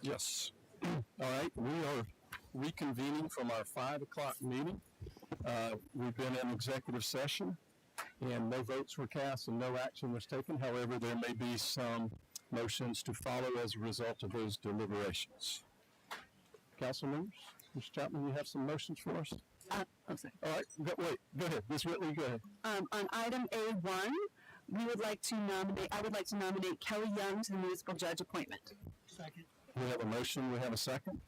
Yes. All right, we are reconvening from our 5 o'clock meeting. We've been in executive session and no votes were cast and no action was taken. However, there may be some motions to follow as a result of those deliberations. Council members, Mr. Chapman, you have some motions for us? I'm sorry. All right, go ahead. Ms. Whitley, go ahead. On item A1, I would like to nominate Kelly Young to the municipal judge appointment. Second. We have a motion, we have a second.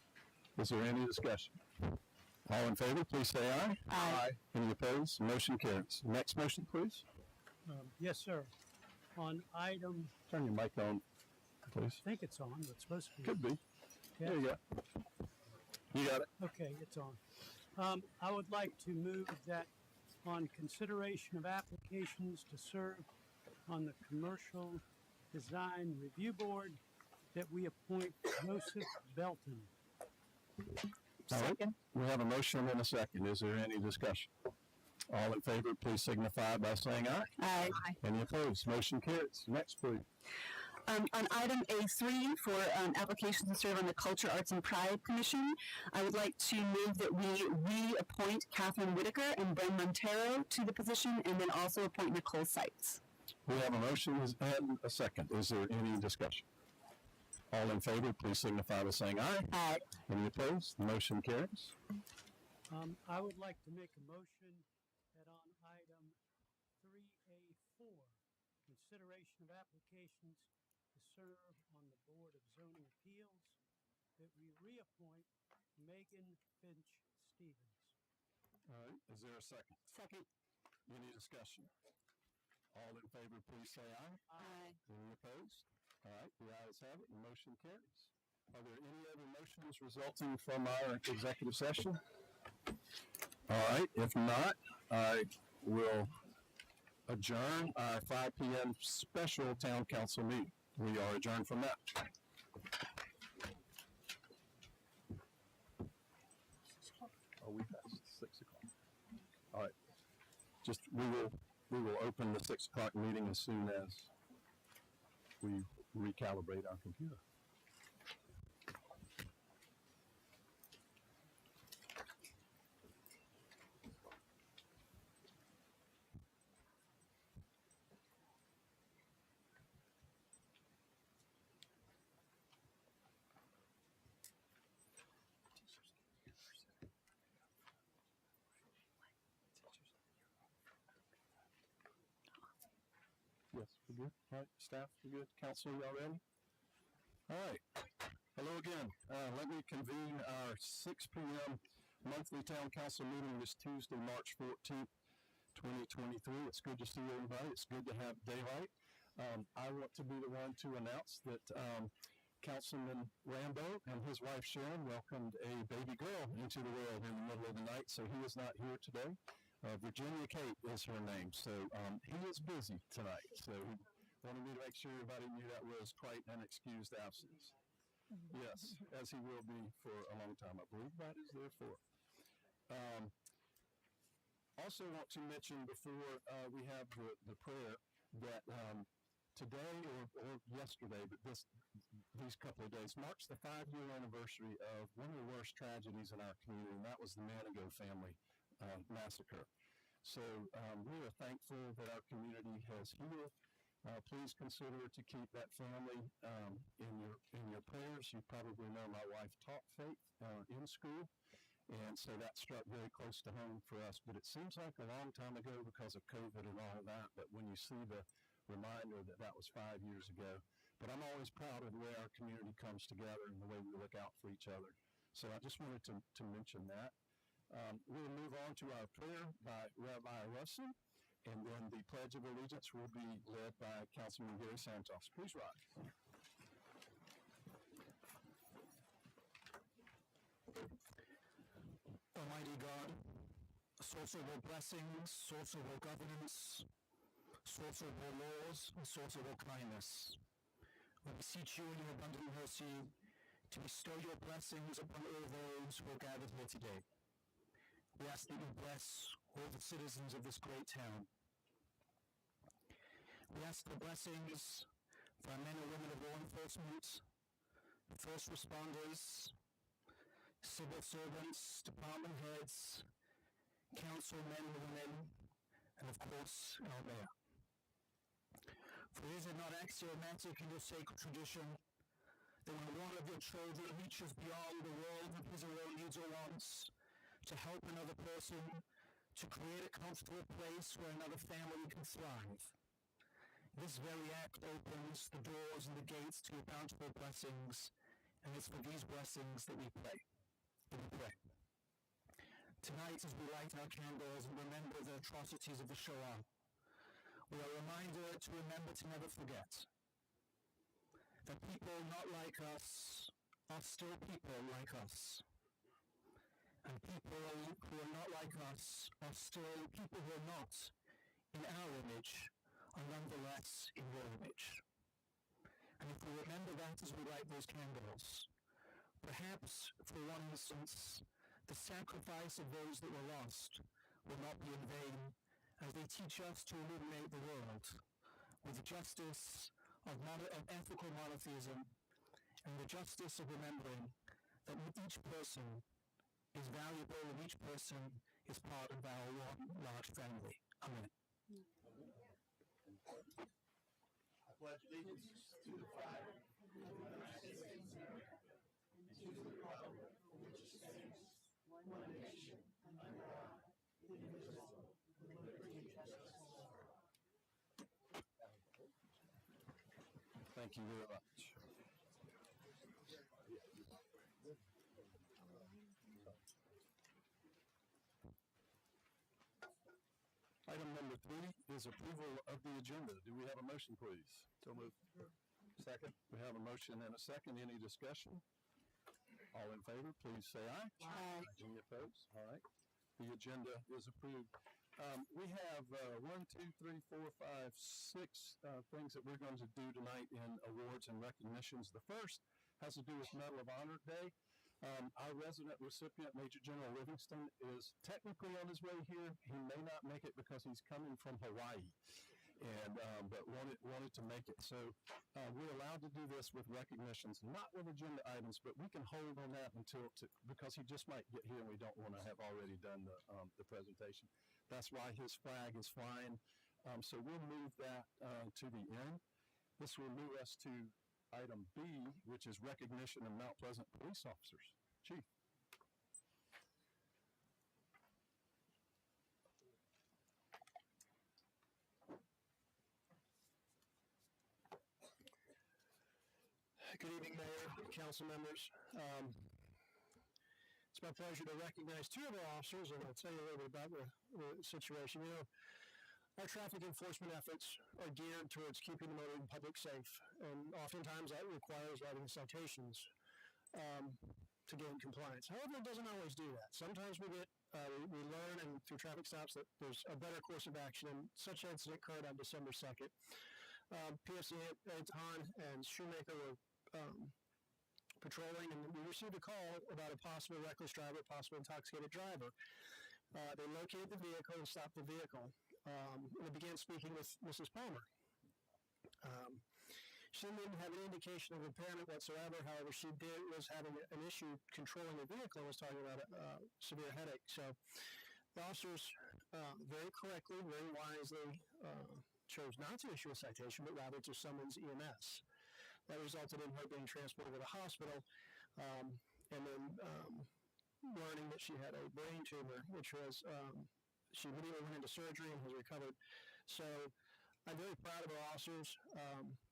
Is there any discussion? All in favor, please say aye. Aye. Any opposed? Motion carries. Next motion, please. Yes, sir. On item, Turn your mic on, please. I think it's on, but it's supposed to be. Could be. Yeah. There you go. You got it. Okay, it's on. I would like to move that on consideration of applications to serve on the Commercial Design Review Board, that we appoint Joseph Belton. All right. Second. We have a motion and a second. Is there any discussion? All in favor, please signify by saying aye. Aye. Any opposed? Motion carries. Next, please. On item A3 for applications to serve on the Culture, Arts, and Pride Commission, I would like to move that we reappoint Catherine Whitaker and Bren Montero to the position, and then also appoint Nicole Seitz. We have a motion and a second. Is there any discussion? All in favor, please signify by saying aye. Aye. Any opposed? Motion carries. I would like to make a motion that on item 3A4, consideration of applications to serve on the Board of Zoning Appeals, that we reappoint Megan Finch Stevens. All right. Is there a second? Second. Any discussion? All in favor, please say aye. Aye. Any opposed? All right, the ayes have it, the motion carries. Are there any other motions resulting from our executive session? All right, if not, I will adjourn our 5 p.m. special town council meeting. We are adjourned from that. Oh, we passed 6 o'clock. All right, we will open the 6 o'clock meeting as soon as we recalibrate our computer. Yes, we're good. All right, staff, we're good. Council, y'all ready? All right. Hello again. Let me convene our 6 p.m. monthly town council meeting this Tuesday, March 14th, 2023. It's good to see everybody. It's good to have daylight. I want to be the one to announce that Councilman Rambo and his wife Sharon welcomed a baby girl into the world in the middle of the night, so he is not here today. Virginia Kate is her name, so he is busy tonight. So he wanted me to make sure everybody knew that was quite an excused absence. Yes, as he will be for a long time. I believe that is there for. Also want to mention before we have the prayer that today or yesterday, but these couple of days, marks the 5-year anniversary of one of the worst tragedies in our community, and that was the Manigault family massacre. So we are thankful that our community has healed. Please consider to keep that family in your prayers. You probably know my wife taught faith in school, and so that struck very close to home for us. But it seems like a long time ago because of COVID and all of that. But when you see the reminder that that was 5 years ago, but I'm always proud of the way our community comes together and the way we look out for each other. So I just wanted to mention that. We'll move on to our prayer by Rabbi Russell, and then the Pledge of Allegiance will be led by Councilman Gary Santos. Please rise. Almighty God, source of all blessings, source of all governance, source of all laws, and source of all kindness, we beseech you in your abundant mercy to bestow your blessings upon all those who are gathered here today. We ask that you bless all the citizens of this great town. We ask for blessings for our men and women of law enforcement, first responders, civil servants, department heads, councilmen and women, and of course, our mayor. For is it not axiomatic in your sacred tradition that when one of your children reaches beyond the world of his or her needs or wants to help another person, to create a comfortable place where another family can thrive, this very act opens the doors and the gates to your bountiful blessings, and it's for these blessings that we pray. Tonight, as we light our candles and remember the atrocities of the Shoah, we are reminded to remember to never forget that people not like us are still people like us. And people who are not like us are still people who are not in our image, are nonetheless in your image. And if we remember that as we light those candles, perhaps, for one instance, the sacrifice of those that were lost will not be in vain, as they teach us to illuminate the world with the justice of ethical monotheism and the justice of remembering that each person is valuable and each person is part of our one large family. Amen. I pledge allegiance to the flag of the United States of America and to the republic for which it stands, one nation, under God, indivisible, with liberty and justice for all. Thank you very much. Item number 3 is approval of the agenda. Do we have a motion, please? So moved. Second. We have a motion and a second. Any discussion? All in favor, please say aye. Aye. Any opposed? All right. The agenda is approved. We have 1, 2, 3, 4, 5, 6 things that we're going to do tonight in awards and recognitions. The first has to do with Medal of Honor Day. Our resident recipient, Major General Livingston, is technically on his way here. He may not make it because he's coming from Hawaii, and but wanted to make it. So we're allowed to do this with recognitions, not with agenda items, but we can hold on that because he just might get here and we don't want to have already done the presentation. That's why his flag is flying. So we'll move that to the end. This will move us to item B, which is recognition of Mount Pleasant police officers. Chief. Good evening, Mayor, Council members. It's my pleasure to recognize 2 of our officers, and I'll tell you a little bit about the situation. You know, our traffic enforcement efforts are geared towards keeping the motoring public safe, and oftentimes that requires writing citations to gain compliance. However, it doesn't always do that. Sometimes we learn and through traffic stops that there's a better course of action, and such an incident occurred on December 2nd. PFC Anton and Shoemaker were patrolling, and we received a call about a possible reckless driver, possible intoxicated driver. They located the vehicle and stopped the vehicle. And they began speaking with Mrs. Palmer. She didn't have any indication of impairment whatsoever. However, she was having an issue controlling the vehicle and was talking about a severe headache. So the officers very correctly, very wisely chose not to issue a citation, but rather to summons EMS. That resulted in her being transported to the hospital, and then learning that she had a brain tumor, which was, she immediately went into surgery and has recovered. So I'm very proud of our officers,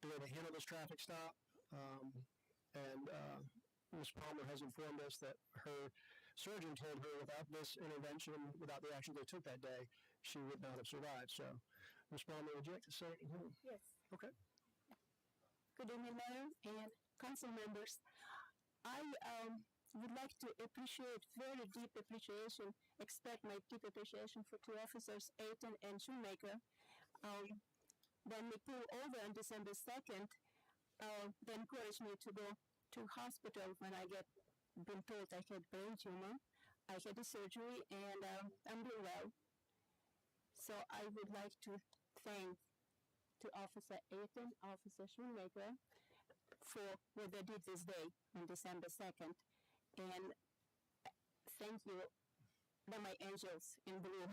the way they handled this traffic stop, and Ms. Palmer has informed us that her surgeon told her without this intervention, without the actions they took that day, she would not have survived. So, Ms. Palmer, would you like to say anything? Yes. Okay. Good evening, Mayor and council members. I would like to appreciate, very deep appreciation, express my deep appreciation for 2 officers, Aiton and Shoemaker. When we pulled over on December 2nd, they encouraged me to go to hospital when I been told I had brain tumor. I had a surgery and I'm doing well. So I would like to thank to Officer Aiton, Officer Shoemaker for what they did this day on December 2nd. And thank you. They're my angels in blue.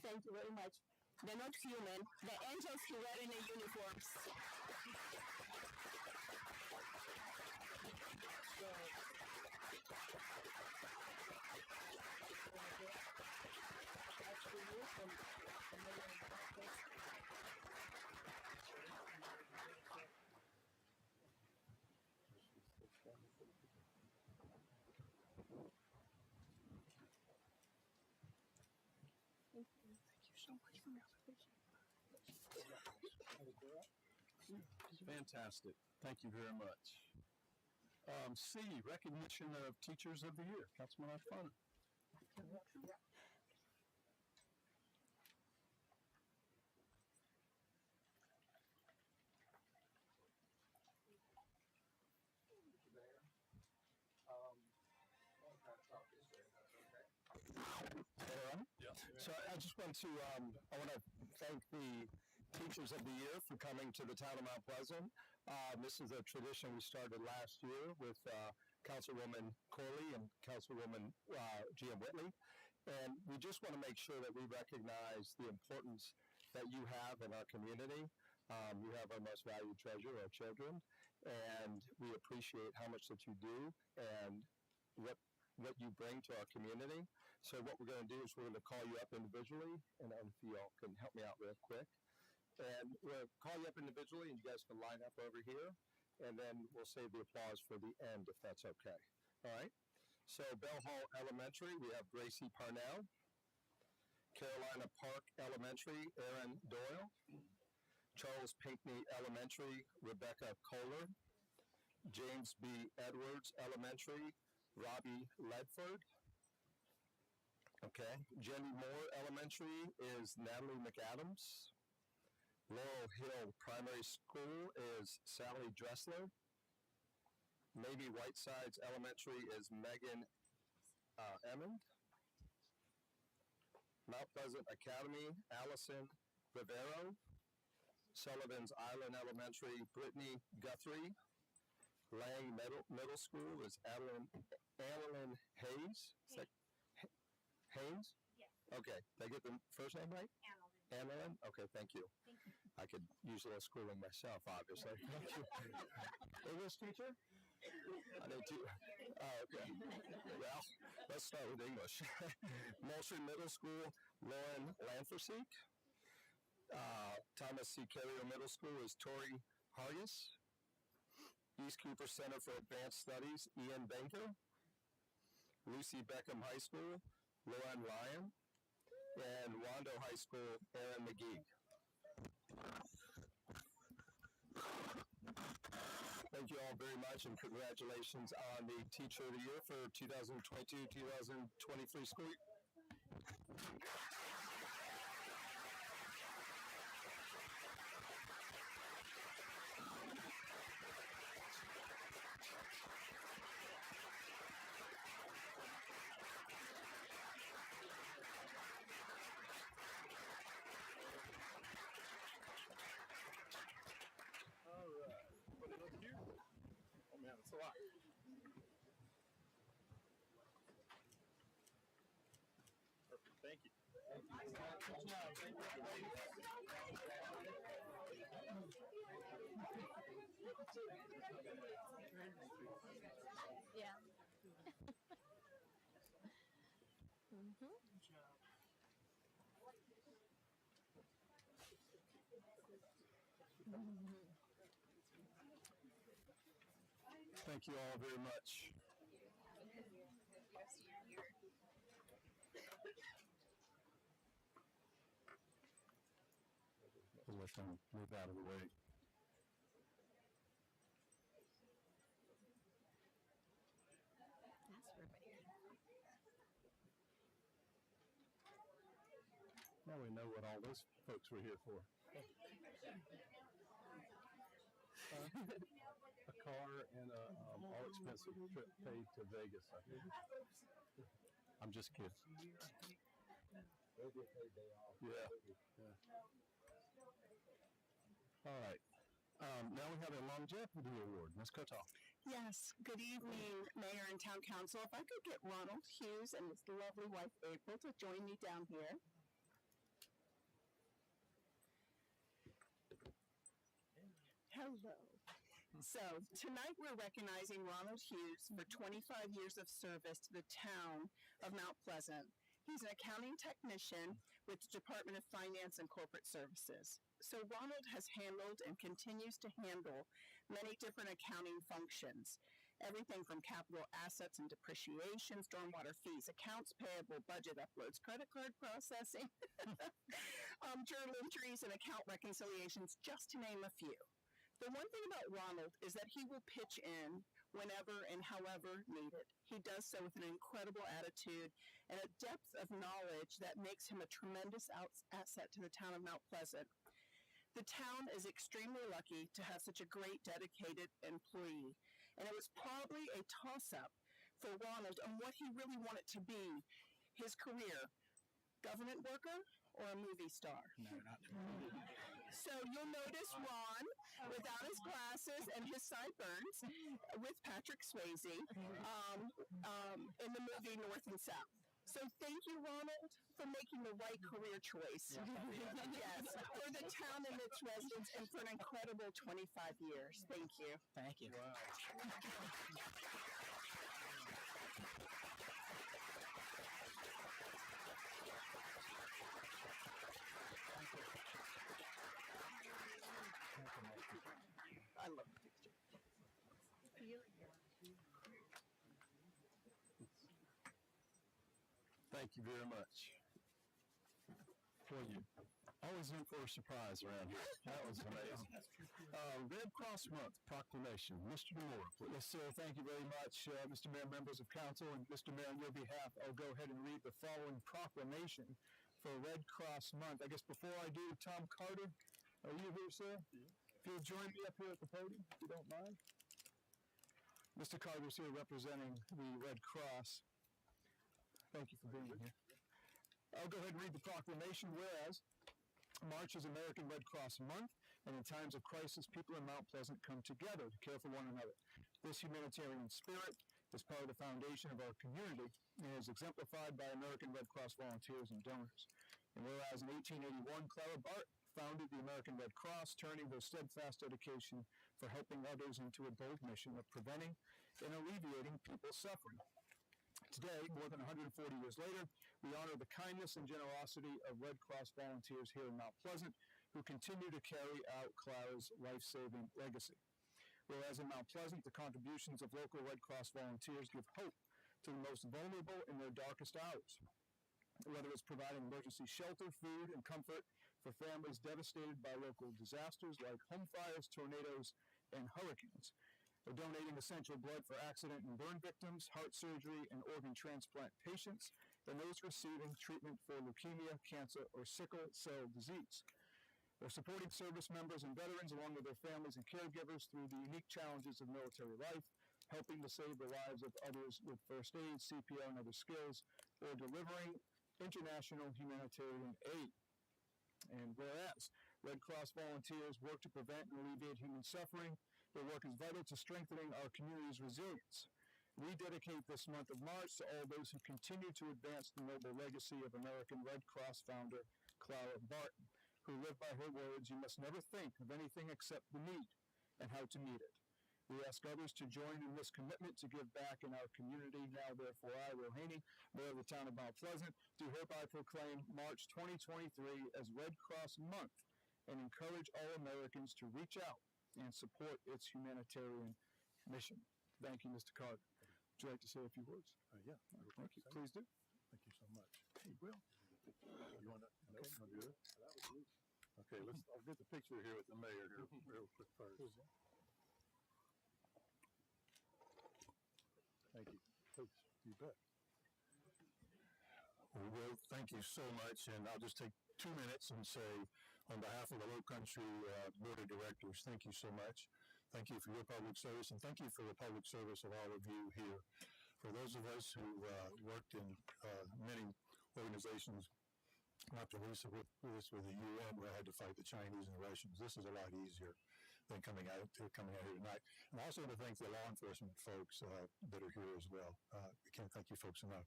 Thank you very much. They're not human. They're angels who wear in their uniforms. Fantastic. Thank you very much. C, recognition of Teachers of the Year. Councilman Alfano. So I just want to thank the Teachers of the Year for coming to the town of Mount Pleasant. This is a tradition we started last year with Councilwoman Corley and Councilwoman Gia Whitley. And we just want to make sure that we recognize the importance that you have in our community. You have our most valued treasure, our children, and we appreciate how much that you do and what you bring to our community. So what we're going to do is we're going to call you up individually, and if you all can help me out real quick. And we'll call you up individually, and you guys can line up over here, and then we'll save the applause for the end, if that's okay. All right? So Bell Hall Elementary, we have Gracie Parnell. Carolina Park Elementary, Aaron Doyle. Charles Pinckney Elementary, Rebecca Kohler. James B. Edwards Elementary, Robbie Ledford. Okay. Jenny Moore Elementary is Natalie McAdams. Laurel Hill Primary School is Sally Dressler. Maybe Whitesides Elementary is Megan Emmond. Mount Pleasant Academy, Allison Rivero. Sullivan's Island Elementary, Brittany Guthrie. Lang Middle School is Adeline Hayes. Haynes? Yes. Okay. Did I get the first name right? Annalyn. Annalyn? Okay, thank you. Thank you. I could use a little schooling myself, obviously. Thank you. English teacher? I need to. Oh, okay. Well, let's start with English. Moultrie Middle School, Lauren Lanferseek. Thomas C. Carrier Middle School is Tori Hargis. East Cooper Center for Advanced Studies, Ian Banker. Lucy Beckham High School, Lauren Lyon. And Wando High School, Aaron McGee. Thank you all very much, and congratulations on the Teacher of the Year for 2022-2023 school year. It's a lot. Perfect. Thank you. Yeah. Thank you all very much. We'll let them move out of the way. Now we know what all those folks were here for. A car and a all-expensive trip paid to Vegas, I think. I'm just kidding. Yeah. All right. Now we have a longevity award. Ms. Kotal. Yes, good evening, Mayor and Town Council. If I could get Ronald Hughes and his lovely wife April to join me down here. Hello. So, tonight we're recognizing Ronald Hughes for 25 years of service to the town of Mount Pleasant. He's an accounting technician with the Department of Finance and Corporate Services. So Ronald has handled and continues to handle many different accounting functions. Everything from capital assets and depreciation, stormwater fees, accounts payable, budget uploads, credit card processing, journal entries, and account reconciliations, just to name a few. The one thing about Ronald is that he will pitch in whenever and however needed. He does so with an incredible attitude and a depth of knowledge that makes him a tremendous asset to the town of Mount Pleasant. The town is extremely lucky to have such a great, dedicated employee, and it was probably a toss-up for Ronald on what he really wanted to be, his career, government worker or a movie star. No, not So you'll notice Ron without his glasses and his sideburns with Patrick Swayze in the movie North and South. So thank you, Ronald, for making the right career choice. Yes, for the town and its residents, and for an incredible 25 years. Thank you. Thank you. I love the picture. Thank you very much. For you. Always in for a surprise around here. That was amazing. Red Cross Month proclamation. Mr. DeMora, please. Yes, sir. Thank you very much, Mr. Mayor, members of council, and Mr. Mayor, on your behalf, I'll go ahead and read the following proclamation for Red Cross Month. I guess before I do, Tom Carter, are you here, sir? Yeah. If you'll join me up here at the podium, if you don't mind. Mr. Carter's here representing the Red Cross. Thank you for being here. I'll go ahead and read the proclamation. Whereas March is American Red Cross Month, and in times of crisis, people in Mount Pleasant come together to care for one another. This humanitarian spirit is part of the foundation of our community and is exemplified by American Red Cross volunteers and donors. And whereas in 1881, Clara Barth founded the American Red Cross, turning her steadfast dedication for helping others into a bold mission of preventing and alleviating people's suffering. Today, more than 140 years later, we honor the kindness and generosity of Red Cross volunteers here in Mount Pleasant who continue to carry out Clara's life-saving legacy. Whereas in Mount Pleasant, the contributions of local Red Cross volunteers give hope to the most vulnerable in their darkest hours. Whether it's providing emergency shelter, food, and comfort for families devastated by local disasters like home fires, tornadoes, and hurricanes, or donating essential blood for accident and burn victims, heart surgery, and organ transplant patients, and those receiving treatment for leukemia, cancer, or sickle cell disease. Or supporting service members and veterans along with their families and caregivers through the unique challenges of military life, helping to save the lives of others with first aid, CPR, and other skills, or delivering international humanitarian aid. And whereas Red Cross volunteers work to prevent and alleviate human suffering, their work is vital to strengthening our community's resilience. We dedicate this month of March to all those who continue to advance the noble legacy of American Red Cross founder Clara Barton, who lived by her words, "You must never think of anything except the need and how to meet it." We ask others to join in this commitment to give back in our community. Now, therefore, I, Will Haney, Mayor of the town of Mount Pleasant, do hereby proclaim March 2023 as Red Cross Month and encourage all Americans to reach out and support its humanitarian mission. Thank you, Mr. Carter. Would you like to say a few words? Yeah. Thank you. Please do. Thank you so much. Hey, Will. You want to? Okay. Want to do it? Okay. I'll get the picture here with the mayor here real quick first. Thank you. Please. You bet. Well, Will, thank you so much, and I'll just take 2 minutes and say, on behalf of the Low Country Board of Directors, thank you so much. Thank you for your public service, and thank you for the public service of all of you here. For those of us who worked in many organizations, not the least of this with the UN, where I had to fight the Chinese and the Russians, this is a lot easier. than coming out here tonight. And also to thank the law enforcement folks that are here as well. I can't thank you folks enough.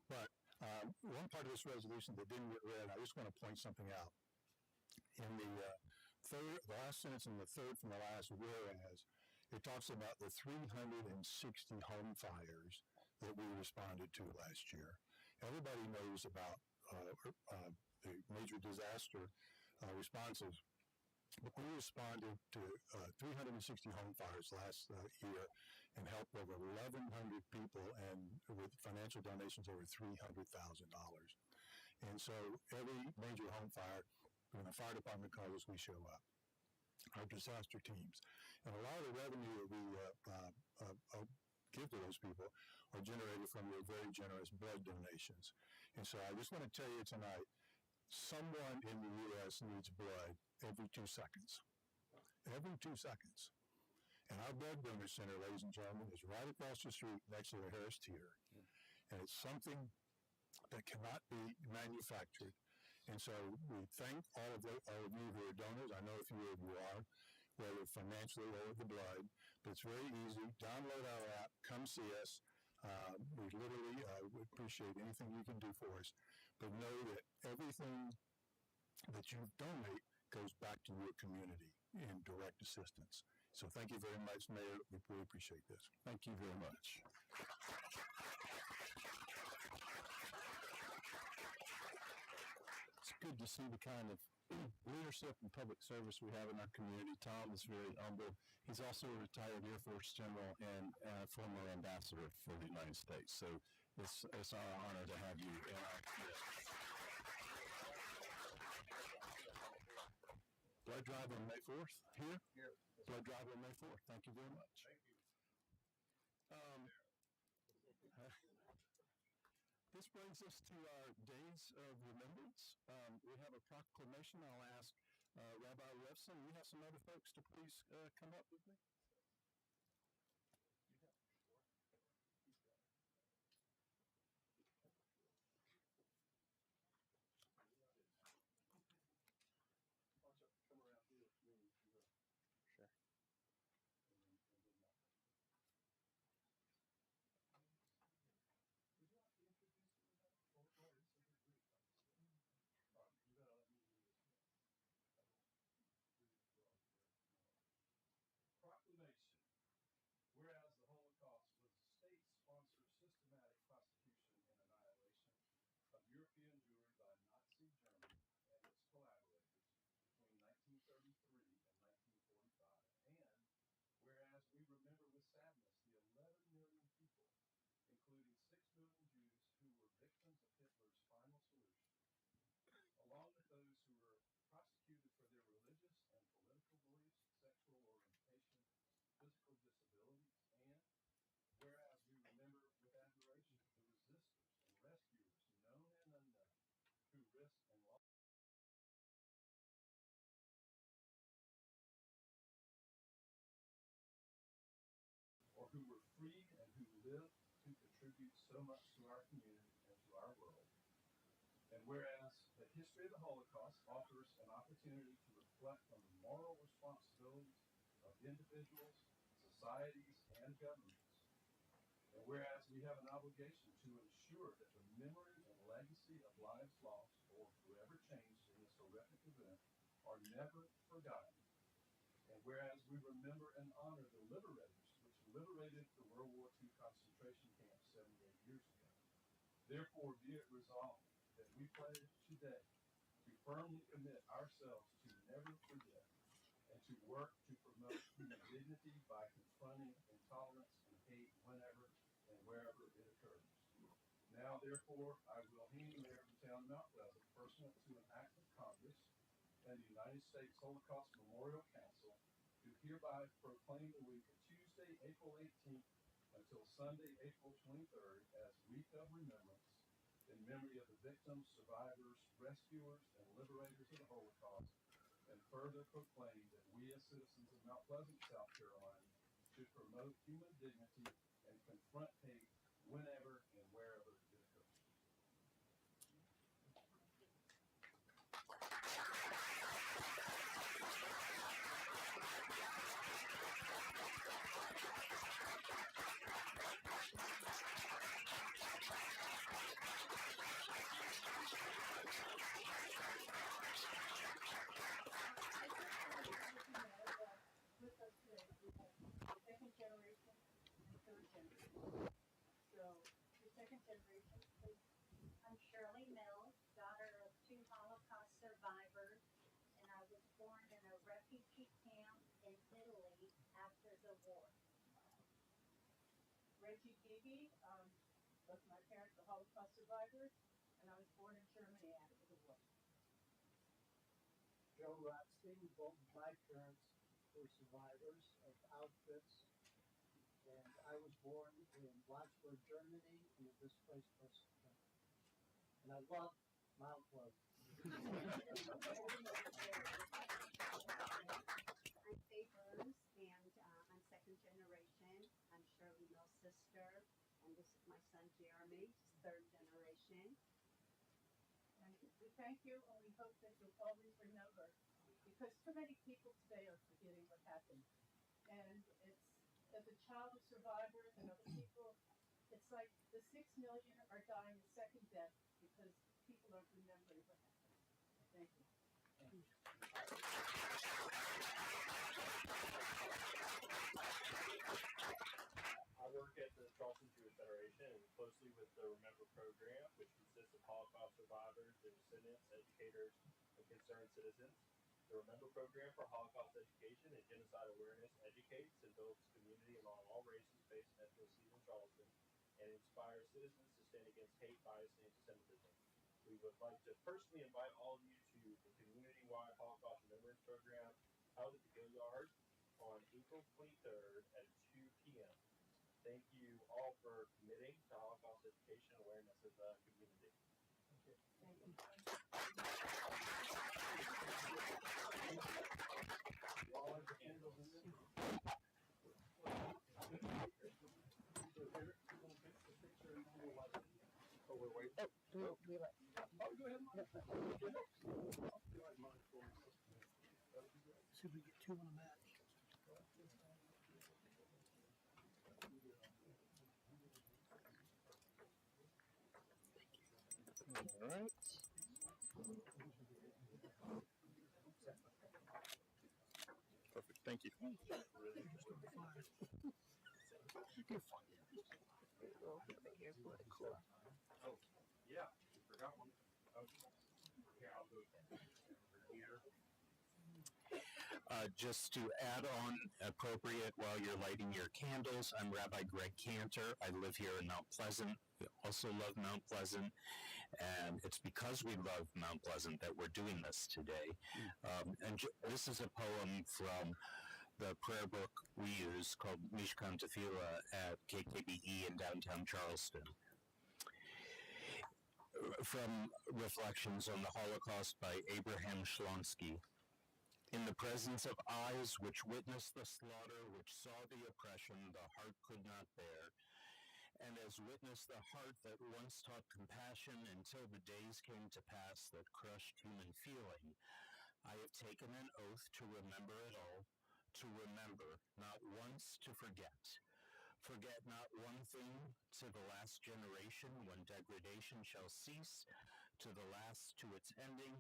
But one part of this resolution that didn't get read, I just want to point something out. In the last sentence in the third from the last whereas, it talks about the 360 home fires that we responded to last year. Everybody knows about the major disaster responses, but we responded to 360 home fires last year and helped over 1,100 people, and with financial donations over $300,000. And so every major home fire, when the fire department calls us, we show up. Our disaster teams. And a lot of the revenue that we give to those people are generated from their very generous blood donations. And so I just want to tell you tonight, someone in the U.S. needs blood every 2 seconds. Every 2 seconds. And our blood donor center, ladies and gentlemen, is right across the street next to the Harris Teeter. And it's something that cannot be manufactured. And so we thank all of you who are donors. I know a few of you are, whether financially or with the blood. But it's very easy. Download our app. Come see us. We literally would appreciate anything you can do for us. But know that everything that you donate goes back to your community in direct assistance. So thank you very much, Mayor. We really appreciate this. Thank you very much. It's good to see the kind of leadership and public service we have in our community. Tom is very humble. He's also a retired Air Force general and former ambassador for the United States. So it's our honor to have you in our community. Blood drive on May 4th here? Here. Blood drive on May 4th. Thank you very much. Thank you. This brings us to our days of remembrance. We have a proclamation. I'll ask Rabbi Revson. We have some other folks to please come up with me. Whereas the Holocaust was a state-sponsored systematic prosecution and annihilation of European Jewry by Nazi Germany and its collaborators between 1933 and 1945, and whereas we remember with sadness the 11 million people, including 6 million Jews who were victims of Hitler's final solution, along with those who were prosecuted for their religious and political beliefs, sexual orientation, physical disabilities, and whereas we remember with admiration the resistors and rescuers, known and unknown, who risked and lost or who were freed and who lived to contribute so much to our community and to our world. And whereas the history of the Holocaust offers an opportunity to reflect on the moral responsibilities of individuals, societies, and governments. And whereas we have an obligation to ensure that the memory and legacy of lives lost or forever changed in this horrific event are never forgotten. And whereas we remember and honor the liberators which liberated the World War II concentration camp 78 years ago. Therefore, be it resolved that we pledge today to firmly commit ourselves to never forget and to work to promote human dignity by confronting intolerance and hate whenever and wherever it occurs. Now, therefore, I will hand the mayor of the town of Mount Pleasant, pursuant to an act of Congress and the United States Holocaust Memorial Council, do hereby proclaim the week of Tuesday, April 18th until Sunday, April 23rd as Week of Remembrance in memory of the victims, survivors, rescuers, and liberators of the Holocaust, and further proclaim that we as citizens of Mount Pleasant, South Carolina, should promote human dignity and confront hate whenever and wherever it occurs. Peggy. Both my parents are Holocaust survivors, and I was born in Germany after the war. Joe Rothstein, both of my parents were survivors of Auschwitz, and I was born in Wattsburg, Germany, in a displaced person camp. And I love Mount Pleasant. I'm Faye Burns, and I'm second generation. I'm Shirley Mill's sister, and this is my son Jeremy, third generation. And we thank you, and we hope that you'll always remember, because too many people today are forgetting what happened. And it's, as a child of survivors and other people, it's like the 6 million are dying a second death because people aren't remembering what happened. Thank you. I work at the Charleston Jewish Federation and closely with the Remember program, which consists of Holocaust survivors, their descendants, educators, and concerned citizens. The Remember program for Holocaust education and genocide awareness educates and builds community among all races, faiths, and ethnicities in Charleston, and inspires citizens to stand against hate, bias, and anti-Semitism. We would like to personally invite all of you to the community-wide Holocaust Remembrance program held at the Gilliard on April 23rd at 2 p.m. Thank you all for committing to Holocaust education and awareness as a community. Thank you. See if we get two on a match. All right. Perfect. Thank you. Oh, yeah, forgot one. Okay. Here, I'll do it here. Just to add on, appropriate while you're lighting your candles, I'm Rabbi Greg Cantor. I live here in Mount Pleasant. We also love Mount Pleasant, and it's because we love Mount Pleasant that we're doing this today. This is a poem from the prayer book we use called Mishkan Tefillah at KKBE in downtown Charleston. From Reflections on the Holocaust by Abraham Shlonsky. In the presence of eyes which witnessed the slaughter, which saw the oppression the heart could not bear, and as witnessed the heart that once taught compassion until the days came to pass that crushed human feeling, I have taken an oath to remember it all, to remember, not once to forget. Forget not one thing to the last generation when degradation shall cease, to the last to its ending,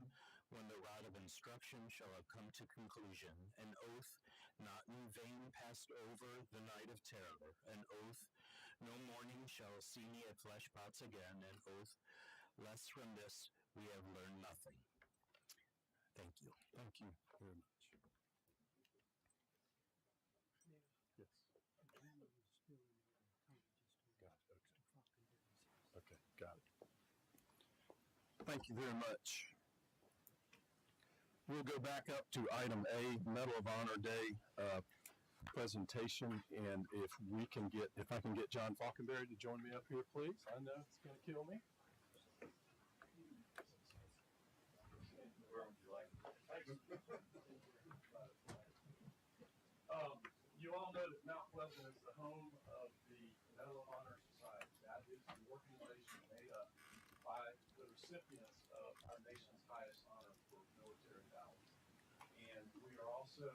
when the rod of instruction shall have come to conclusion. An oath not in vain passed over the night of terror. An oath no morning shall see me at flesh pots again. An oath less from this we have learned nothing. Thank you. Thank you very much. Yes. Okay, got it. Thank you very much. We'll go back up to item A, Medal of Honor Day presentation, and if I can get John Falkenberry to join me up here, please. I know it's going to kill me. Where would you like? You all know that Mount Pleasant is the home of the Medal of Honor Society. That is the organization made up by the recipients of our nation's highest honor for military valor. And we are also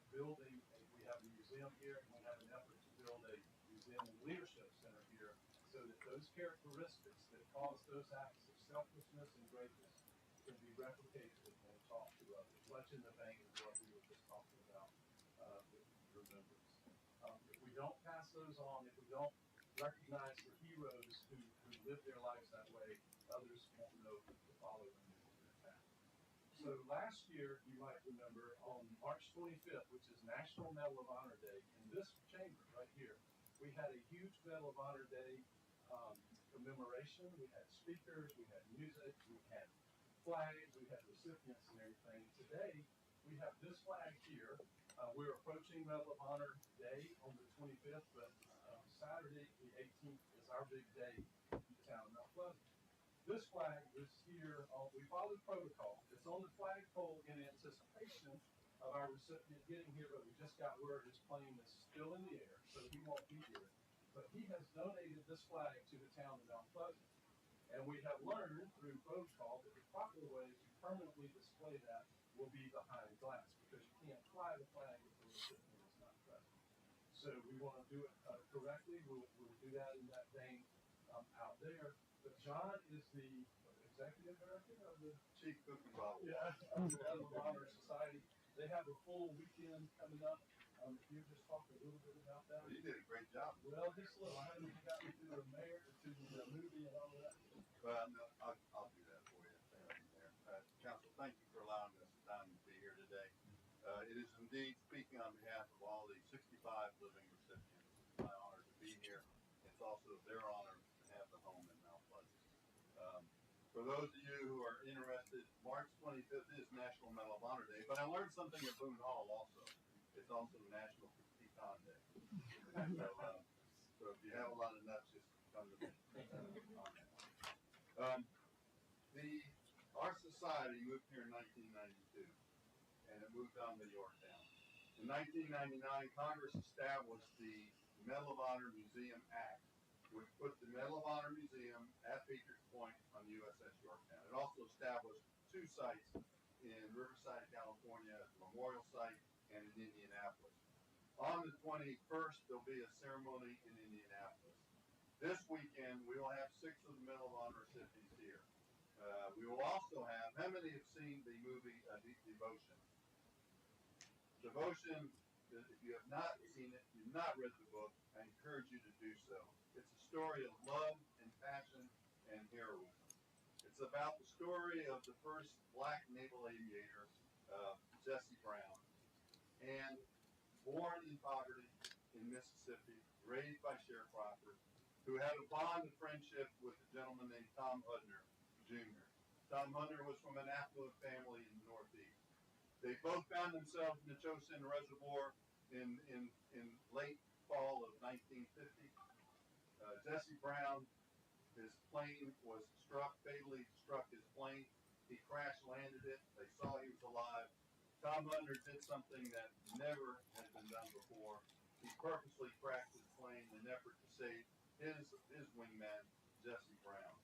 building, we have a museum here, and we have an effort to build a museum and leadership center here so that those characteristics that cause those acts of selflessness and greatness can be replicated and taught to others, much in the vein of what we were just talking about with remembrance. If we don't pass those on, if we don't recognize the heroes who live their lives that way, others won't know to follow them in their path. So last year, you might remember, on March 25th, which is National Medal of Honor Day, in this chamber right here, We had a huge Medal of Honor Day commemoration. We had speakers, we had music, we had flags, we had recipients and everything. Today, we have this flag here. We're approaching Medal of Honor Day on the 25th, but Saturday, the 18th, is our big day in the town of Mount Pleasant. This flag is here. We followed protocol. It's on the flagpole in anticipation of our recipient getting here, but we just got word his plane is still in the air, so he won't be here. But he has donated this flag to the town of Mount Pleasant. And we have learned through protocol that the proper way to permanently display that will be behind glass, because you can't fly the flag if the recipient is not present. So we want to do it correctly. We'll do that in that vein out there. But John is the executive director of the Chief Cooking Bottle. of the Medal of Honor Society. They have a full weekend coming up. If you just talk a little bit about that. You did a great job. Well, just a little. I haven't even gotten to the mayor, to the movie and all of that. Well, no, I'll do that for you. Thank you, Mayor. Council, thank you for allowing us the time to be here today. It is indeed, speaking on behalf of all the 65 living recipients, my honor to be here. It's also their honor to have the home in Mount Pleasant. For those of you who are interested, March 25th is National Medal of Honor Day, but I learned something at Boone Hall also. It's also National Pecan Day. So if you have a lot of nuts, just come to me on that. Our society moved here in 1992, and it moved on to Yorktown. In 1999, Congress established the Medal of Honor Museum Act, which put the Medal of Honor Museum at Patriots Point on the USS Yorktown. It also established 2 sites in Riverside, California, as a memorial site, and in Indianapolis. On the 21st, there'll be a ceremony in Indianapolis. This weekend, we will have 6 of the Medal of Honor recipients here. We will also have, how many have seen the movie Devotion? Devotion, if you have not seen it, you've not read the book, I encourage you to do so. It's a story of love and passion and heroism. It's about the story of the first black naval aviator, Jesse Brown, and born in poverty in Mississippi, raised by sharecroppers, who had a bond of friendship with a gentleman named Tom Hudner, Jr. Tom Hudner was from an affluent family in the Northeast. They both found themselves in the Chosin Reservoir in late fall of 1950. Jesse Brown, his plane was fatally struck his plane. He crash landed it. They saw he was alive. Tom Hudner did something that never had been done before. He purposely crashed his plane in an effort to save his wingman, Jesse Brown.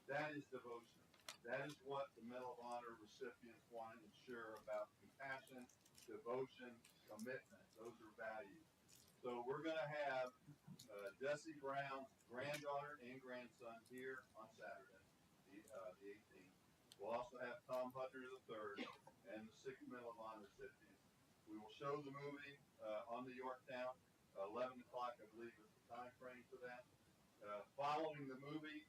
That is devotion. That is what the Medal of Honor recipients want to ensure about compassion, devotion, commitment. Those are values. So we're going to have Jesse Brown's granddaughter and grandson here on Saturday, the 18th. We'll also have Tom Hudner III and the 6 Medal of Honor recipients. We will show the movie on the Yorktown. 11 o'clock, I believe, is the time frame for that. Following the movie,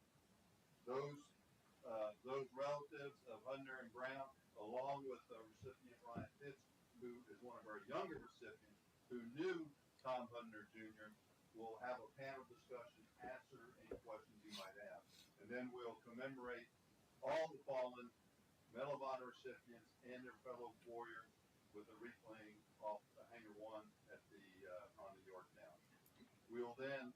those relatives of Hudner and Brown, along with the recipient Ryan Pitts, who is one of our younger recipients, who knew Tom Hudner Jr., will have a panel discussion, answer any questions you might have. And then we'll commemorate all the fallen Medal of Honor recipients and their fellow warriors with a wreath laying off Hangar 1 at on the Yorktown. We will then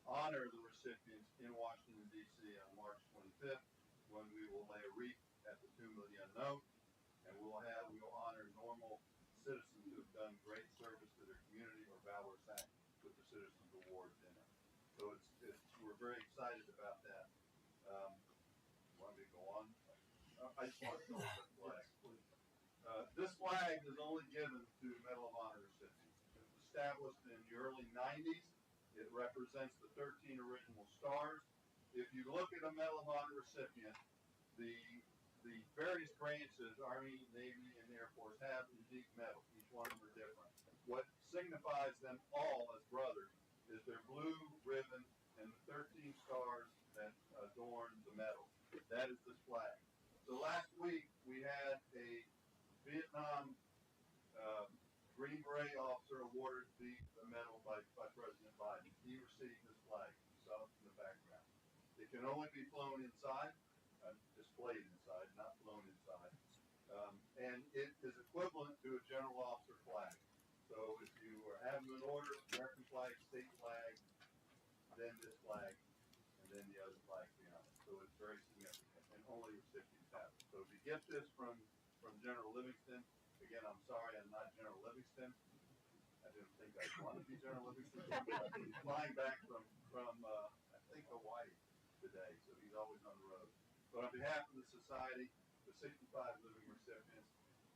honor the recipients in Washington, D.C. on March 25th, when we will lay a wreath at the Tomb of the Unknown, and we will honor normal citizens who have done great service to their community or valorous acts with the Citizens Award dinner. So we're very excited about that. Want me to go on? I just want to show the flag. This flag is only given to Medal of Honor recipients. It was established in the early 90s. It represents the 13 original stars. If you look at a Medal of Honor recipient, the various branches, Army, Navy, and Air Force, have unique medals. Each one of them are different. What signifies them all as brothers is their blue ribbon and the 13 stars that adorn the medal. That is this flag. So last week we had a Vietnam Green Beret officer awarded the medal by President Biden. He received this flag. You saw it in the background. It can only be flown inside, displayed inside, not flown inside. And it is equivalent to a general officer flag. So if you are having an order, American flag, state flag, then this flag, and then the other flag beyond it. So it's very significant, and only recipients have it. So to get this from General Livingston, again, I'm sorry, I'm not General Livingston. I didn't think I'd want to be General Livingston. He's flying back from I think Hawaii today, so he's always on the road. But on behalf of the society, the 65 living recipients,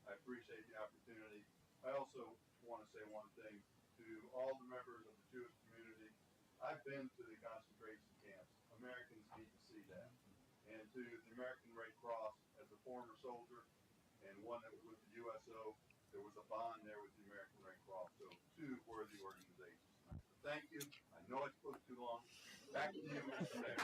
I appreciate the opportunity. I also want to say one thing to all the members of the Jewish community. I've been to the concentration camps. Americans need to see that. And to the American Red Cross, as a former soldier and one that was with the USO, there was a bond there with the American Red Cross. So two worthy organizations. So thank you. I know I spoke too long. Back to you, Mr. Mayor.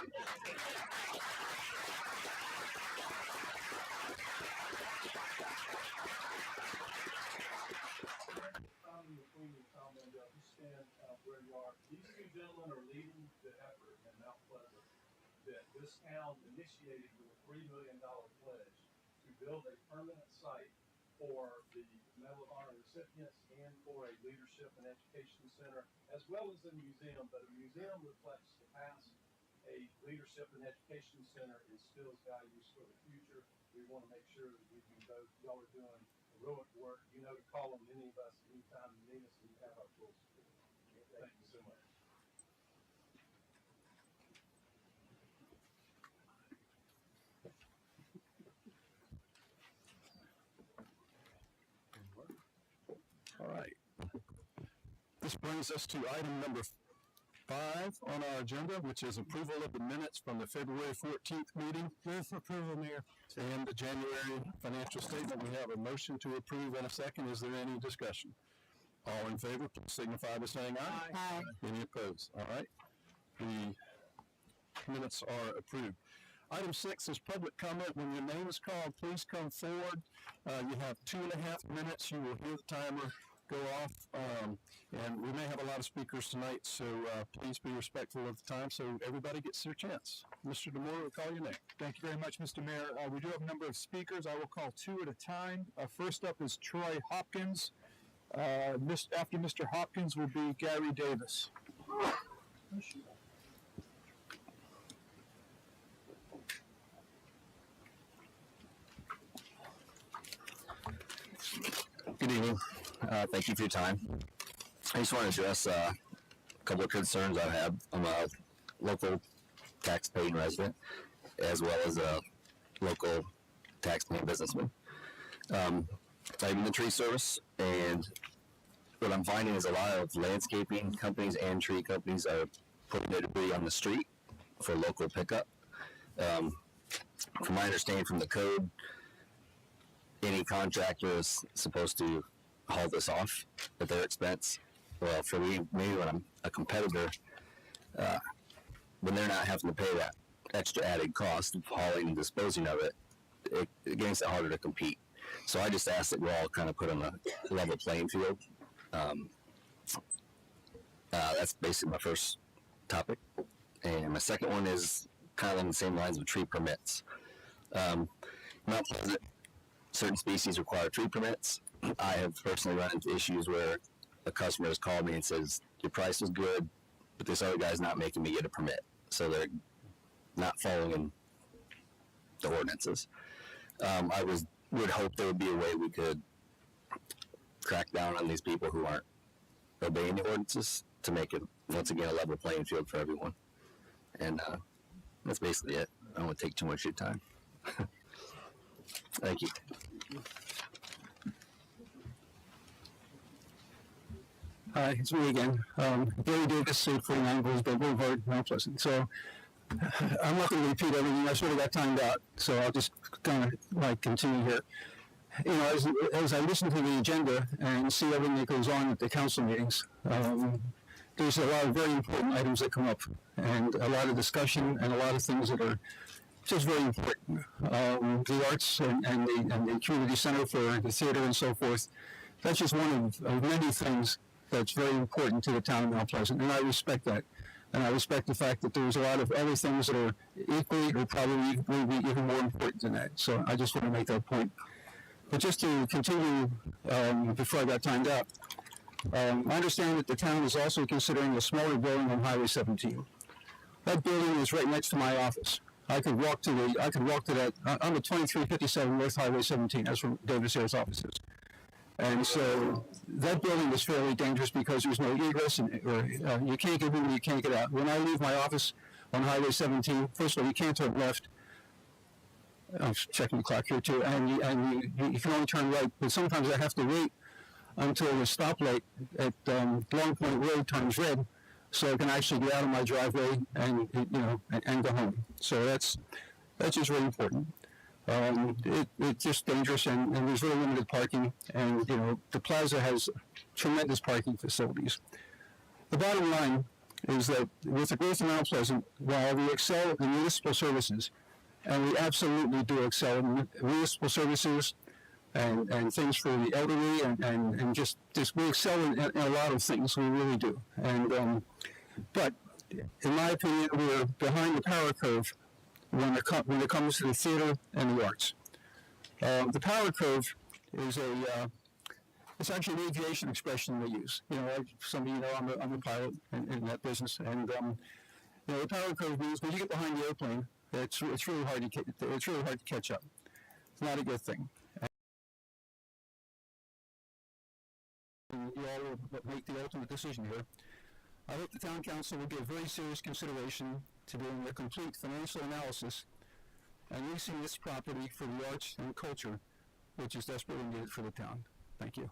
Between you, Tom Mandel, you stand where you are. These two gentlemen are leading the effort in Mount Pleasant that this town initiated with a $3 million pledge to build a permanent site for the Medal of Honor recipients and for a leadership and education center, as well as a museum. But a museum reflects the past. A leadership and education center instills values for the future. We want to make sure that we do both. Y'all are doing heroic work. You know to call on any of us anytime you need us, and you have our full support. Thank you so much. All right. This brings us to item number 5 on our agenda, which is approval of the minutes from the February 14th meeting. Move for approval, Mayor. And the January financial statement. We have a motion to approve and a second. Is there any discussion? All in favor, please signify by saying aye. Aye. Any opposed? All right. The minutes are approved. Item 6 is public comment. When your name is called, please come forward. You have 2.5 minutes. You will hear the timer go off. And we may have a lot of speakers tonight, so please be respectful of the time so everybody gets their chance. Mr. DeMore, we'll call your name. Thank you very much, Mr. Mayor. We do have a number of speakers. I will call 2 at a time. First up is Troy Hopkins. After Mr. Hopkins will be Gary Davis. Good evening. Thank you for your time. I just want to address a couple of concerns I have. I'm a local tax-paying resident as well as a local tax-paying businessman. I'm in the tree service, and what I'm finding is a lot of landscaping companies and tree companies are putting their debris on the street for local pickup. From my understanding from the code, any contractor is supposed to haul this off at their expense. Well, for me when I'm a competitor, when they're not having to pay that extra added cost of hauling and disposing of it, it makes it harder to compete. So I just ask that we're all kind of put on a level playing field. That's basically my first topic. And my second one is kind of along the same lines of tree permits. Mount Pleasant, certain species require tree permits. I have personally run into issues where a customer has called me and says, your price was good, but this other guy's not making me get a permit. So they're not following the ordinances. I would hope there would be a way we could crack down on these people who aren't obeying the ordinances to make it, once again, a level playing field for everyone. And that's basically it. I don't want to take too much of your time. Thank you. Hi, it's me again. Gary Davis, 849 Goldsboro Boulevard, Mount Pleasant. So I'm not going to repeat everything. I sort of got timed out, so I'll just kind of continue here. You know, as I listen to the agenda and see everything that goes on at the council meetings, there's a lot of very important items that come up, and a lot of discussion, and a lot of things that are just very important. The arts and the community center for the theater and so forth. That's just one of many things that's very important to the town of Mount Pleasant, and I respect that. And I respect the fact that there's a lot of other things that are equally or probably even more important than that. So I just want to make that point. But just to continue, before I got timed out, I understand that the town is also considering a smaller building on Highway 17. That building is right next to my office. I could walk to that. I'm at 2357 North Highway 17. That's where David Sayers' office is. And so that building is fairly dangerous because there's no egress, or you can't get in, you can't get out. When I leave my office on Highway 17, first of all, you can't turn left. I'm checking the clock here too, and you can only turn right. But sometimes I have to wait until the stoplight at Long Point Road turns red, so I can actually get out of my driveway and and go home. So that's just really important. It's just dangerous, and there's very limited parking, and the plaza has tremendous parking facilities. The bottom line is that with the growth of Mount Pleasant, while we excel in municipal services, and we absolutely do excel in municipal services and things for the elderly, and just we excel in a lot of things, we really do. And but in my opinion, we're behind the power curve when it comes to the theater and the arts. The power curve is it's actually an aviation expression they use. Some of you know I'm a pilot in that business, and the power curve means when you get behind the airplane, it's really hard to catch up. It's not a good thing. And you all will make the ultimate decision here. I hope the town council will give very serious consideration to doing a complete financial analysis and leasing this property for the arts and culture, which is desperately needed for the town. Thank you.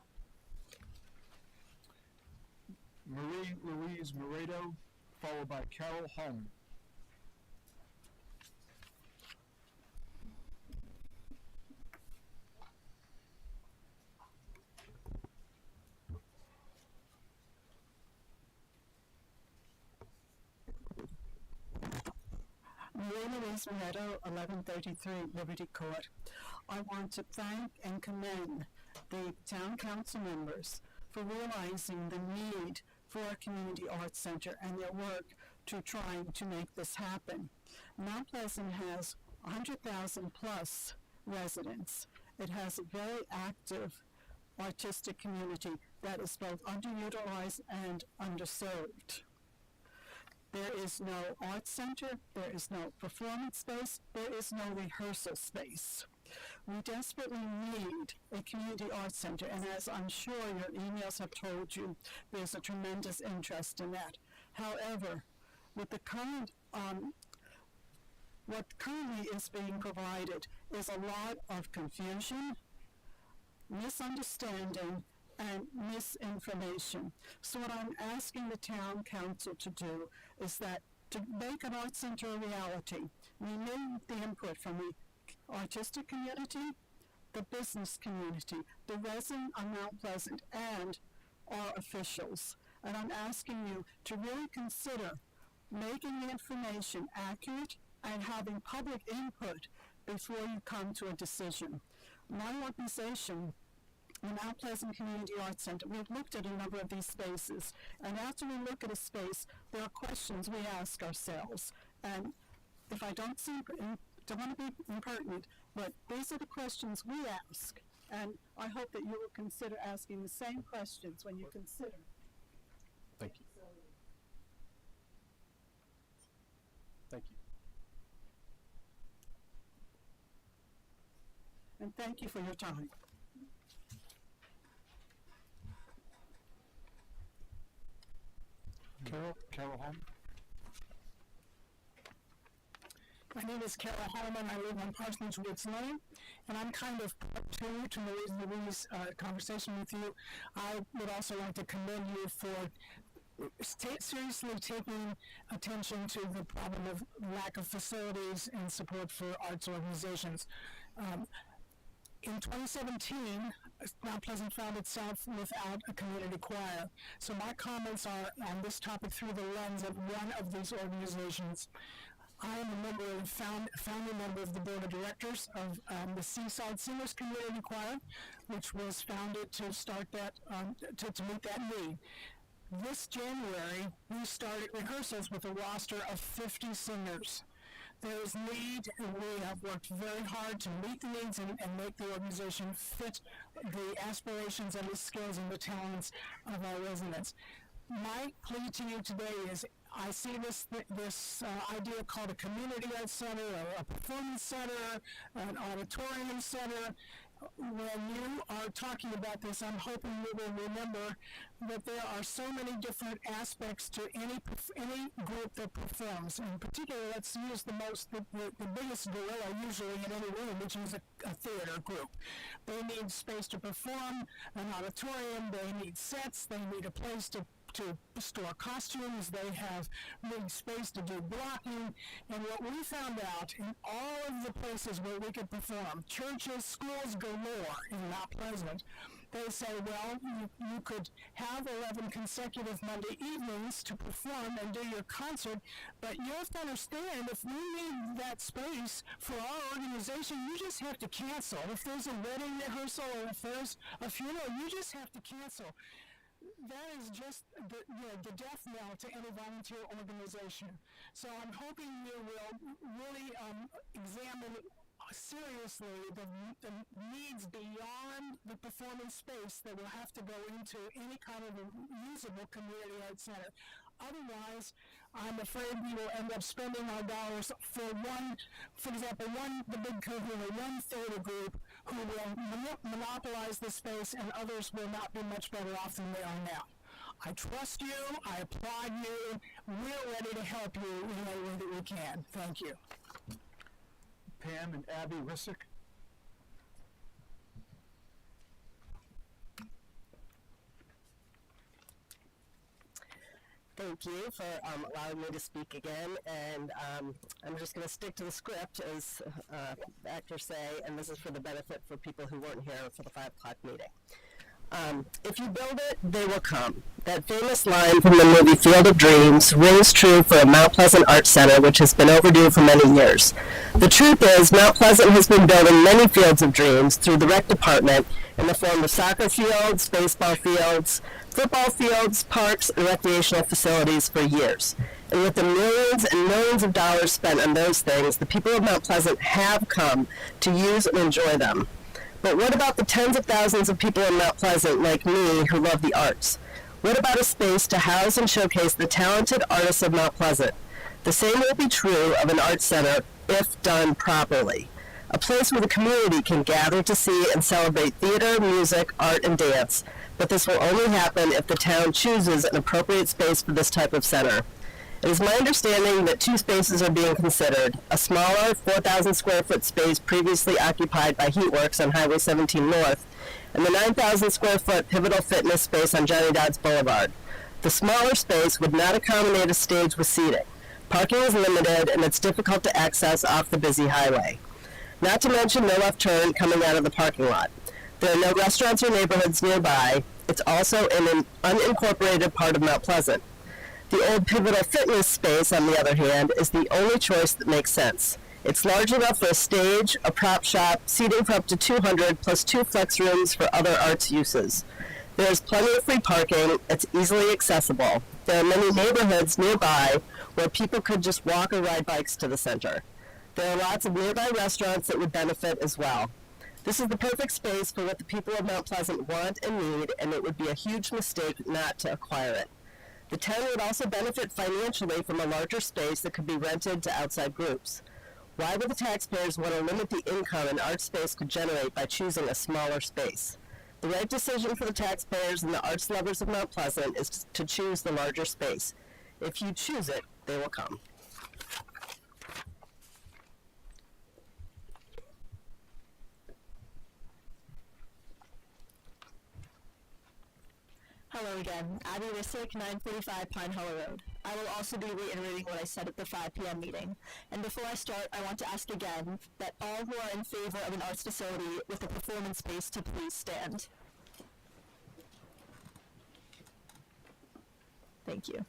Marie Louise Moreto, followed by Carol Holman. Marie Louise Moreto, 1133 Liberty Court. I want to thank and commend the town council members for realizing the need for a community arts center and their work to trying to make this happen. Mount Pleasant has 100,000 plus residents. It has a very active artistic community that is both underutilized and underserved. There is no art center, there is no performance space, there is no rehearsal space. We desperately need a community arts center, and as I'm sure your emails have told you, there's a tremendous interest in that. However, with the current, what currently is being provided is a lot of confusion, misunderstanding, and misinformation. So what I'm asking the town council to do is that to make an art center a reality, we need the input from the artistic community, the business community, the resident of Mount Pleasant, and our officials. And I'm asking you to really consider making the information accurate and having public input before you come to a decision. My organization, the Mount Pleasant Community Arts Center, we've looked at a number of these spaces, and after we look at a space, there are questions we ask ourselves. And if I don't want to be impertinent, but these are the questions we ask, and I hope that you will consider asking the same questions when you consider. Thank you. Thank you. And thank you for your time. Carol Holman. My name is Carol Holman. I live on Parsons Woods Lane, and I'm kind of part two to Marie's conversation with you. I would also like to commend you for seriously taking attention to the problem of lack of facilities and support for arts organizations. In 2017, Mount Pleasant found itself without a community choir. So my comments are on this topic through the lens of one of these organizations. I am a member of founding member of the board of directors of the Seaside Singers Community Choir, which was founded to start that to meet that need. This January, we started rehearsals with a roster of 50 singers. There is need, and we have worked very hard to meet the needs and make the organization fit the aspirations and the skills and the talents of our residents. My plea to you today is, I see this idea called a community arts center, or a performance center, an auditorium center. When you are talking about this, I'm hoping you will remember that there are so many different aspects to any group that performs. In particular, let's use the biggest gorilla usually in any room, which is a theater group. They need space to perform, an auditorium, they need sets, they need a place to store costumes, they need space to do blocking, and what we found out in all of the places where we could perform, churches, schools galore in Mount Pleasant, they say, well, you could have 11 consecutive Monday evenings to perform and do your concert, but you have to understand, if we need that space for our organization, you just have to cancel. If there's a wedding rehearsal or if there's a funeral, you just have to cancel. That is just the death knell to any volunteer organization. So I'm hoping you will really examine seriously the needs beyond the performance space that will have to go into any kind of a usable community arts center. Otherwise, I'm afraid we will end up spending our dollars for example, the big cohort, one theater group who will monopolize the space, and others will not be much better off than they are now. I trust you. I applaud you. We're ready to help you in any way that we can. Thank you. Pam and Abby Rissick. Thank you for allowing me to speak again, and I'm just going to stick to the script, as actors say, and this is for the benefit for people who weren't here for the 5 o'clock meeting. If you build it, they will come. That famous line from the movie Field of Dreams rings true for a Mount Pleasant Arts Center, which has been overdue for many years. The truth is, Mount Pleasant has been building many fields of dreams through the rec department in the form of soccer fields, baseball fields, football fields, parks, and recreational facilities for years. And with the millions and millions of dollars spent on those things, the people of Mount Pleasant have come to use and enjoy them. But what about the tens of thousands of people in Mount Pleasant like me who love the arts? What about a space to house and showcase the talented artists of Mount Pleasant? The same will be true of an arts center if done properly. A place where the community can gather to see and celebrate theater, music, art, and dance. But this will only happen if the town chooses an appropriate space for this type of center. It is my understanding that 2 spaces are being considered, a smaller 4,000 square foot space previously occupied by Heatworks on Highway 17 North, and the 9,000 square foot Pivotal Fitness space on Johnny Dodds Boulevard. The smaller space would not accommodate a stage with seating. Parking is limited, and it's difficult to access off the busy highway. Not to mention no left turn coming out of the parking lot. There are no restaurants or neighborhoods nearby. It's also in an unincorporated part of Mount Pleasant. The old Pivotal Fitness space, on the other hand, is the only choice that makes sense. It's large enough for a stage, a prop shop, seating for up to 200, plus 2 flex rooms for other arts uses. There's plenty of free parking. It's easily accessible. There are many neighborhoods nearby where people could just walk or ride bikes to the center. There are lots of nearby restaurants that would benefit as well. This is the perfect space for what the people of Mount Pleasant want and need, and it would be a huge mistake not to acquire it. The town would also benefit financially from a larger space that could be rented to outside groups. Why would the taxpayers want to limit the income an art space could generate by choosing a smaller space? The right decision for the taxpayers and the arts lovers of Mount Pleasant is to choose the larger space. If you choose it, they will come. Hello again. Abby Rissick, 945 Pine Hollow Road. I will also be reiterating what I said at the 5 p.m. meeting. And before I start, I want to ask again that all who are in favor of an arts facility with a performance space to please stand. Thank you.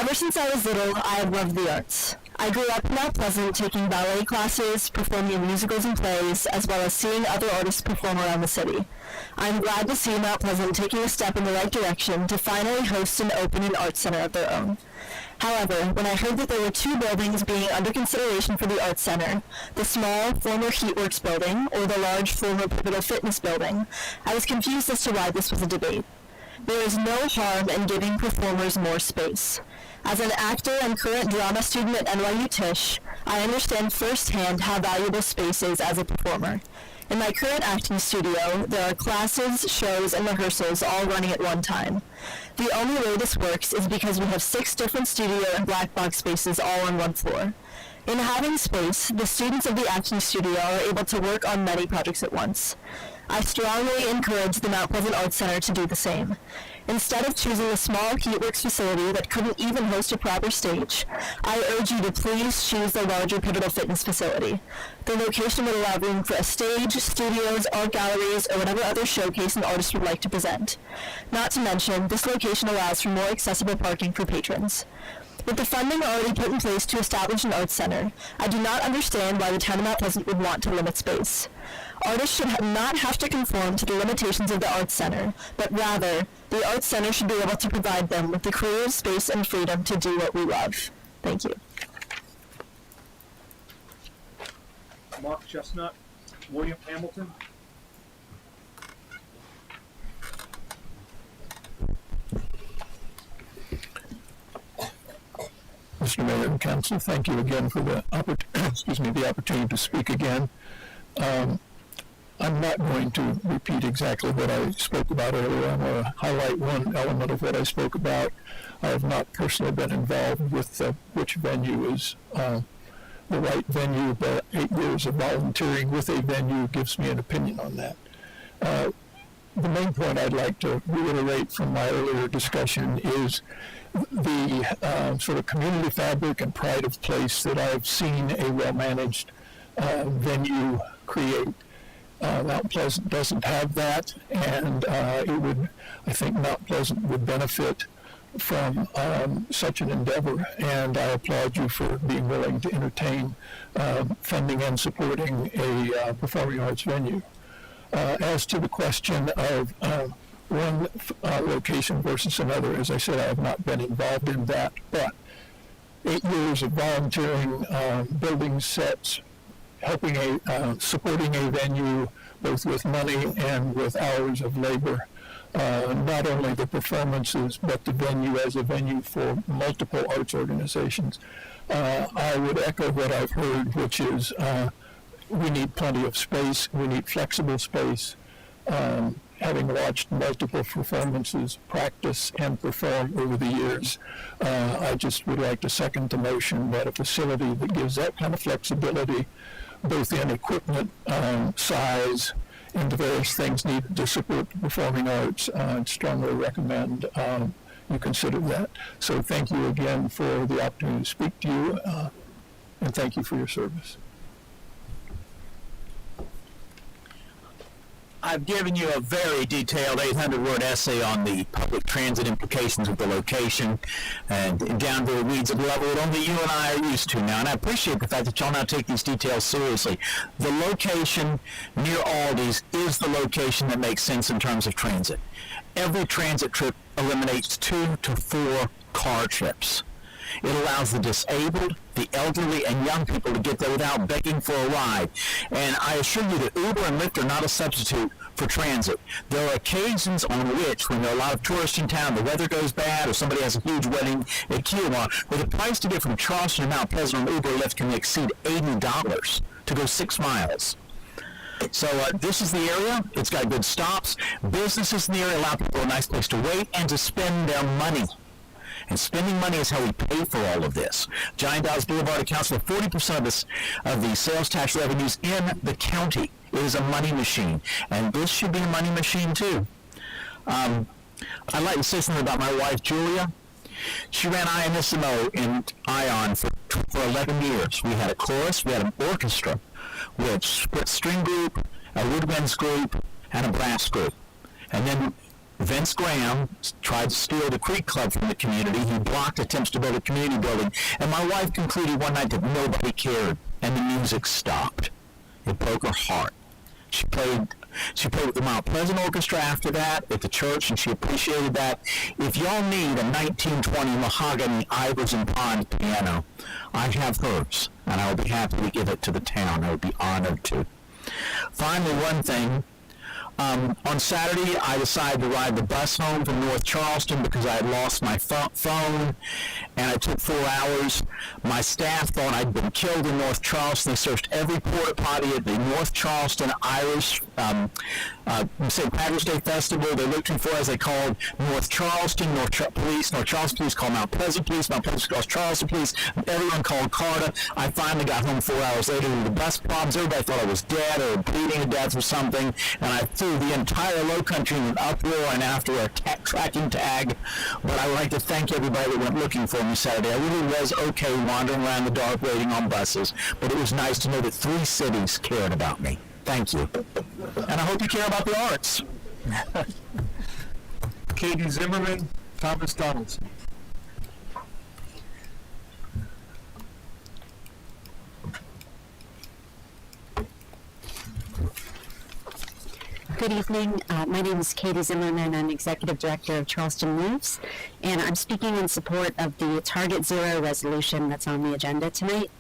Ever since I was little, I have loved the arts. I grew up in Mount Pleasant taking ballet classes, performing in musicals and plays, as well as seeing other artists perform around the city. I'm glad to see Mount Pleasant taking a step in the right direction to finally host and open an art center of their own. However, when I heard that there were 2 buildings being under consideration for the Arts Center, the small former Heatworks building or the large former Pivotal Fitness building, I was confused as to why this was a debate. There is no harm in giving performers more space. As an actor and current drama student at NYU Tisch, I understand firsthand how valuable space is as a performer. In my current acting studio, there are classes, shows, and rehearsals all running at one time. The only way this works is because we have 6 different studio and black box spaces all on one floor. In having space, the students of the acting studio are able to work on many projects at once. I strongly encourage the Mount Pleasant Arts Center to do the same. Instead of choosing a small Heatworks facility that couldn't even host a proper stage, I urge you to please choose the larger Pivotal Fitness facility. The location would allow room for a stage, studios, art galleries, or whatever other showcase an artist would like to present. Not to mention, this location allows for more accessible parking for patrons. With the funding already put in place to establish an arts center, I do not understand why the town of Mount Pleasant would want to limit space. Artists should not have to conform to the limitations of the Arts Center, but rather, the Arts Center should be able to provide them with the creative space and freedom to do what we love. Thank you. Mark Chestnut, William Hamilton. Mr. Mayor and Council, thank you again for the opportunity to speak again. I'm not going to repeat exactly what I spoke about earlier. I'm going to highlight one element of what I spoke about. I have not personally been involved with which venue is the right venue, but 8 years of volunteering with a venue gives me an opinion on that. The main point I'd like to reiterate from my earlier discussion is the sort of community fabric and pride of place that I've seen a well-managed venue create. Mount Pleasant doesn't have that, and I think Mount Pleasant would benefit from such an endeavor, and I applaud you for being willing to entertain funding and supporting a performing arts venue. As to the question of one location versus another, as I said, I have not been involved in that, but 8 years of volunteering, building sets, helping supporting a venue both with money and with hours of labor, not only the performances but the venue as a venue for multiple arts organizations. I would echo what I've heard, which is we need plenty of space, we need flexible space. Having watched multiple performances practice and perform over the years, I just would like to second the motion that a facility that gives that kind of flexibility, both in equipment, size, and the various things needed to support the performing arts, I'd strongly recommend you consider that. So thank you again for the opportunity to speak to you, and thank you for your service. I've given you a very detailed 800-word essay on the public transit implications of the location and down to the weeds of the level that only you and I are used to now. And I appreciate the fact that y'all now take these details seriously. The location near Aldi's is the location that makes sense in terms of transit. Every transit trip eliminates 2 to 4 car trips. It allows the disabled, the elderly, and young people to get there without begging for a ride. And I assure you that Uber and Lyft are not a substitute for transit. There are occasions on which, when there are a lot of tourists in town, the weather goes bad, or somebody has a huge wedding at Kiowa, where the price to get from Charleston to Mount Pleasant on Uber or Lyft can exceed $80 to go 6 miles. So this is the area. It's got good stops. Businesses in the area allow people a nice place to wait and to spend their money. And spending money is how we pay for all of this. Giant Dallas Boulevard accounts for 40% of the sales tax revenues in the county. It is a money machine, and this should be a money machine too. I'd like to say something about my wife, Julia. She ran INSMO in ION for 11 years. We had a chorus, we had an orchestra, with split string group, a woodwinds group, and a brass group. And then Vince Graham tried to steal the Creek Club from the community. He blocked attempts to build a community building. And my wife concluded one night that nobody cared, and the music stopped. It broke her heart. She played with the Mount Pleasant Orchestra after that at the church, and she appreciated that. If y'all need a 1920 mahogany Iverson Pond piano, I have hers, and I will be happy to give it to the town. I would be honored to. Finally, one thing. On Saturday, I decided to ride the bus home from North Charleston because I had lost my phone, and it took 4 hours. My staff thought I'd been killed in North Charleston. They searched every porta potty at the North Charleston Irish St. Patrick's Day Festival. They looked for, as they called, North Charleston, Police. North Charleston Police called Mount Pleasant Police. Mount Pleasant called Charleston Police. Everyone called CARTA. I finally got home 4 hours later with the bus problems. Everybody thought I was dead or bleeding to death or something, and I threw the entire low country in an uproar and after a tracking tag. But I would like to thank everybody that went looking for me Saturday. I really was okay wandering around the dark waiting on buses, but it was nice to know that 3 cities cared about me. Thank you. And I hope you care about the arts. Katie Zimmerman, Thomas Donaldson. Good evening. My name is Katie Zimmerman. I'm Executive Director of Charleston Moves, and I'm speaking in support of the Target Zero resolution that's on the agenda tonight.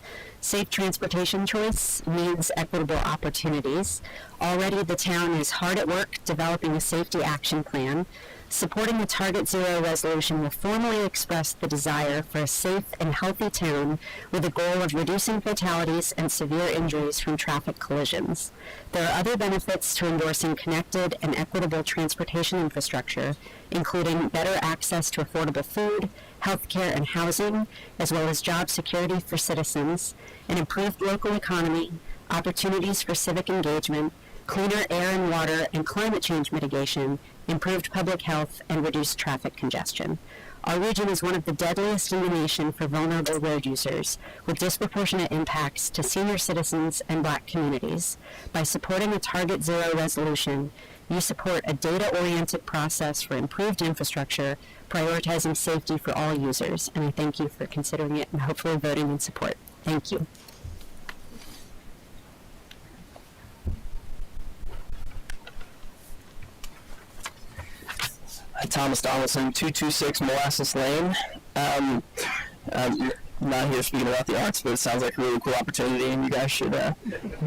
Safe transportation choice means equitable opportunities. Already the town is hard at work developing a safety action plan. Supporting the Target Zero resolution will formally express the desire for a safe and healthy town with a goal of reducing fatalities and severe injuries from traffic collisions. There are other benefits to endorsing connected and equitable transportation infrastructure, including better access to affordable food, healthcare and housing, as well as job security for citizens, an improved local economy, opportunities for civic engagement, cleaner air and water and climate change mitigation, improved public health, and reduced traffic congestion. Our region is one of the deadliest in the nation for vulnerable road users, with disproportionate impacts to senior citizens and Black communities. By supporting a Target Zero resolution, you support a data-oriented process for improved infrastructure, prioritizing safety for all users, and I thank you for considering it and hopefully voting in support. Thank you. Thomas Donaldson, 226 Molasses Lane. Not here speaking about the arts, but it sounds like a really cool opportunity, and you guys should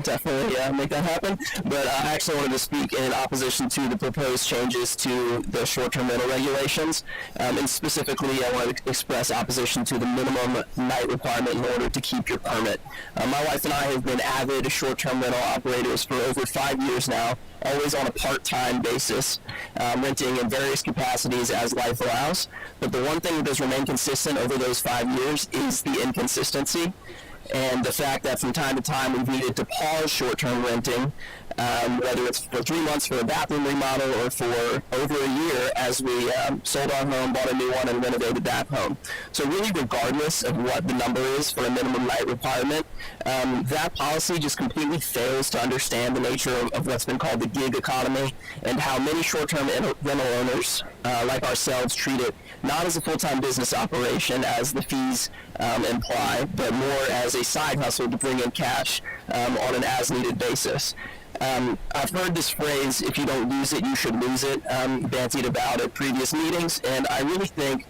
definitely make that happen. But I actually wanted to speak in opposition to the proposed changes to the short-term rental regulations, and specifically I wanted to express opposition to the minimum night requirement in order to keep your permit. My wife and I have been avid short-term rental operators for over 5 years now, always on a part-time basis, renting in various capacities as life allows. But the one thing that has remained consistent over those 5 years is the inconsistency and the fact that from time to time we've needed to pause short-term renting, whether it's for 3 months for a bathroom remodel or for over a year as we sold our home, bought a new one, and renovated that home. So really, regardless of what the number is for a minimum night requirement, that policy just completely fails to understand the nature of what's been called the gig economy and how many short-term rental owners like ourselves treat it not as a full-time business operation as the fees imply, but more as a side hustle to bring in cash on an as-needed basis. I've heard this phrase, if you don't use it, you should lose it, bandied about at previous meetings, and I really think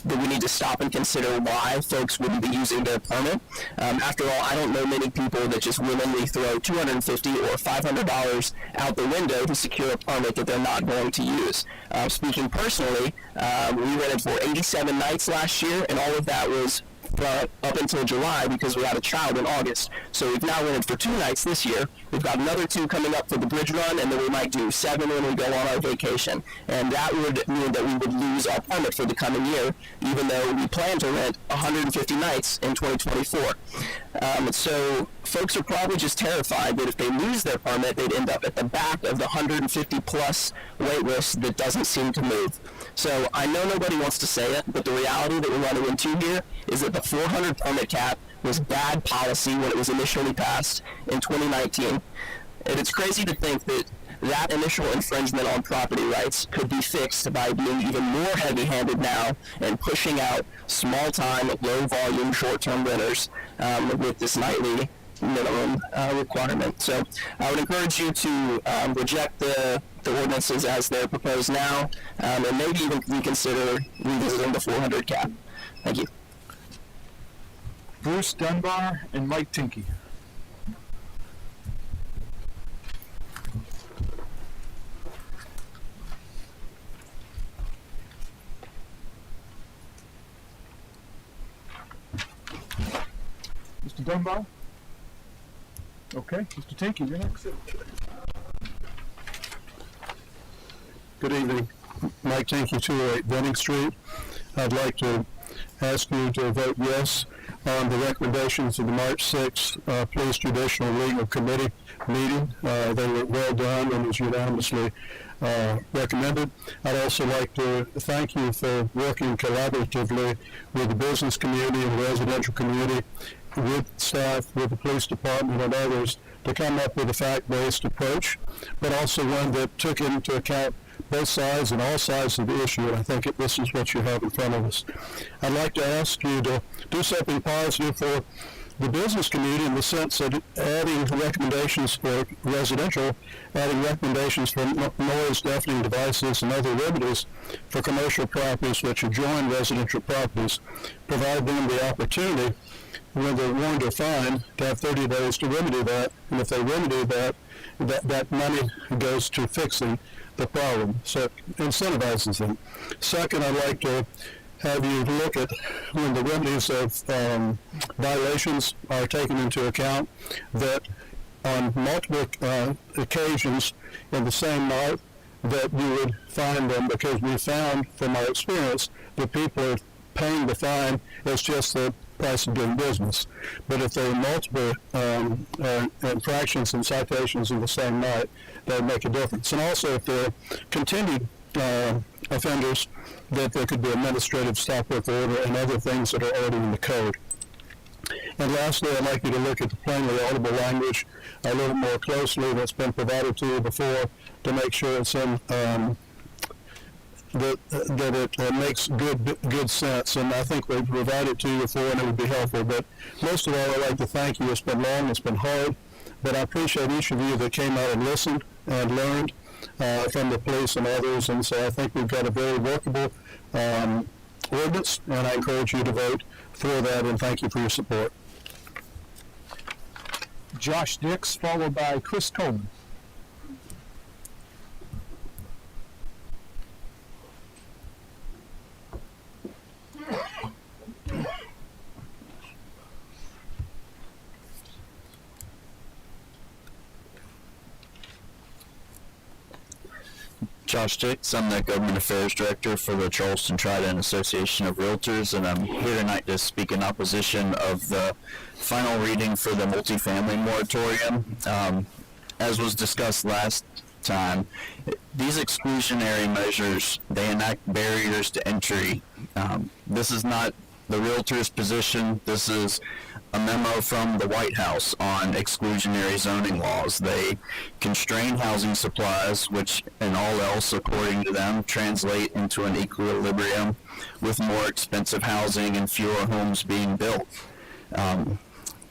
that we need to stop and consider why folks wouldn't be using their permit. After all, I don't know many people that just willingly throw $250 or $500 out the window to secure a permit that they're not going to use. Speaking personally, we rented for 87 nights last year, and all of that was up until July because we had a child in August. So we've now rented for 2 nights this year. We've got another 2 coming up for the bridge run, and then we might do 7 when we go on our vacation. And that would mean that we would lose our permit for the coming year, even though we plan to rent 150 nights in 2024. So folks are probably just terrified that if they lose their permit, they'd end up at the back of the 150 plus wait list that doesn't seem to move. So I know nobody wants to say it, but the reality that we're running into here is that the 400 permit cap was bad policy when it was initially passed in 2019. And it's crazy to think that that initial infringement on property rights could be fixed by being even more heavy-handed now and pushing out small-time, low-volume, short-term renters with this nightly minimum requirement. So I would encourage you to reject the ordinances as they're proposed now, and maybe even reconsider revisiting the 400 cap. Thank you. Bruce Dunbar and Mike Tinky. Mr. Dunbar? Okay, Mr. Tinky, you're next. Good evening. Mike Tinky, 208 Benning Street. I'd like to ask you to vote yes on the recommendations of the March 6th Police Judicial Legal Committee meeting. They were well done and was unanimously recommended. I'd also like to thank you for working collaboratively with the business community and the residential community, with staff, with the police department and others to come up with a fact-based approach, but also one that took into account both sides and all sides of the issue, and I think this is what you have in front of us. I'd like to ask you to do something positive for the business community in the sense of adding recommendations for residential, adding recommendations for noise deafening devices and other remedies for commercial properties which adjoin residential properties, provide them the opportunity when they're warned or fined to have 30 days to remedy that, and if they remedy that, that money goes to fixing the problem, so it incentivizes them. Second, I'd like to have you look at when the remedies of violations are taken into account, that on multiple occasions in the same night that you would fine them, because we found from our experience that people are paying the fine as just the price of doing business. But if there are multiple infractions and citations in the same night, that would make a difference. And also if there are continued offenders, that there could be administrative stop work order and other things that are already in the code. And lastly, I'd like you to look at the plainly audible language a little more closely that's been provided to you before, to make sure it's in that it makes good sense, and I think we've provided to you before, and it would be helpful. But most of all, I'd like to thank you. It's been long, it's been hard, but I appreciate each of you that came out and listened and learned from the police and others, and so I think we've got a very workable ordinance, and I encourage you to vote for that, and thank you for your support. Josh Dix, followed by Chris Coleman. Josh Dix, I'm the Government Affairs Director for the Charleston Trident Association of Realtors, and I'm here tonight to speak in opposition of the final reading for the multifamily moratorium. As was discussed last time, these exclusionary measures, they enact barriers to entry. This is not the realtor's position. This is a memo from the White House on exclusionary zoning laws. They constrain housing supplies, which in all else, according to them, translate into an equilibrium with more expensive housing and fewer homes being built.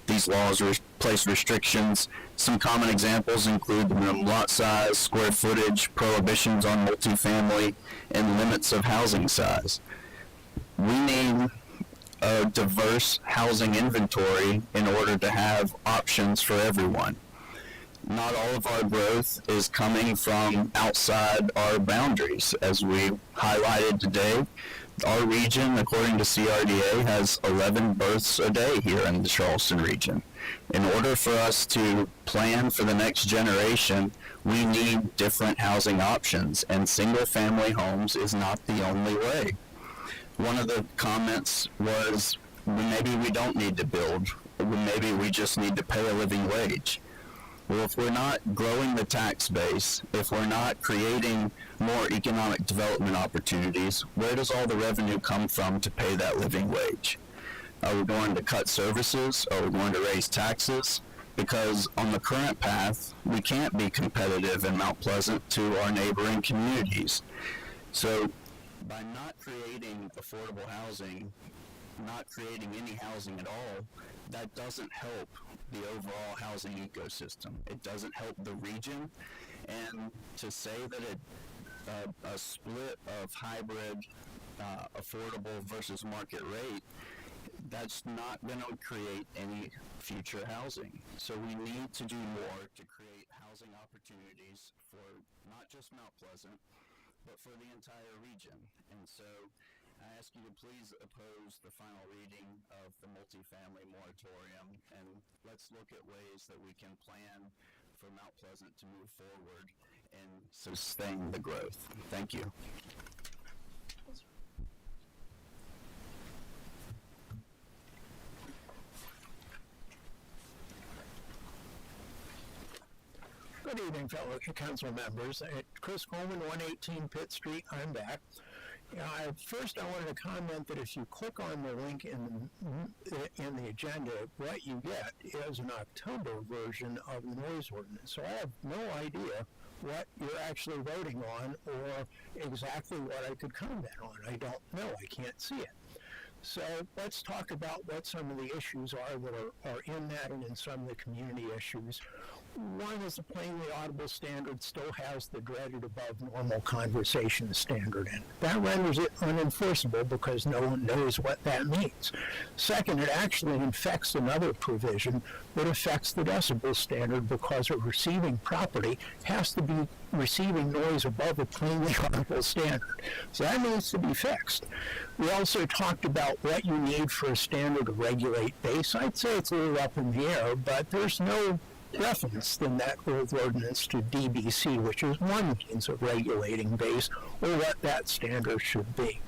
These laws place restrictions. Some common examples include the minimum lot size, square footage, prohibitions on multifamily, and limits of housing size. We need a diverse housing inventory in order to have options for everyone. Not all of our growth is coming from outside our boundaries. As we highlighted today, our region, according to CRDA, has 11 births a day here in the Charleston region. In order for us to plan for the next generation, we need different housing options, and single-family homes is not the only way. One of the comments was, maybe we don't need to build, maybe we just need to pay a living wage. Well, if we're not growing the tax base, if we're not creating more economic development opportunities, where does all the revenue come from to pay that living wage? Are we going to cut services? Are we going to raise taxes? because on the current path, we can't be competitive in Mount Pleasant to our neighboring communities. So by not creating affordable housing, not creating any housing at all, that doesn't help the overall housing ecosystem. It doesn't help the region, and to say that a split of hybrid affordable versus market rate, that's not going to create any future housing. So we need to do more to create housing opportunities for not just Mount Pleasant, but for the entire region. And so I ask you to please oppose the final reading of the multifamily moratorium, and let's look at ways that we can plan for Mount Pleasant to move forward and sustain the growth. Thank you. Good evening, fellow council members. Chris Coleman, 118 Pitt Street. I'm back. First, I wanted to comment that if you click on the link in the agenda, what you get is an October version of the noise ordinance. So I have no idea what you're actually voting on or exactly what I could comment on. I don't know. I can't see it. So let's talk about what some of the issues are that are in that and in some of the community issues. One is the plainly audible standard still has the dreaded above normal conversation standard in it. That renders it unenforceable because no one knows what that means. Second, it actually infects another provision that affects the decibel standard because a receiving property has to be receiving noise above a plainly audible standard. So that needs to be fixed. We also talked about what you need for a standard to regulate bass. I'd say it's a little up in the air, but there's no reference in that old ordinance to DBC, which is one means of regulating bass, or what that standard should be.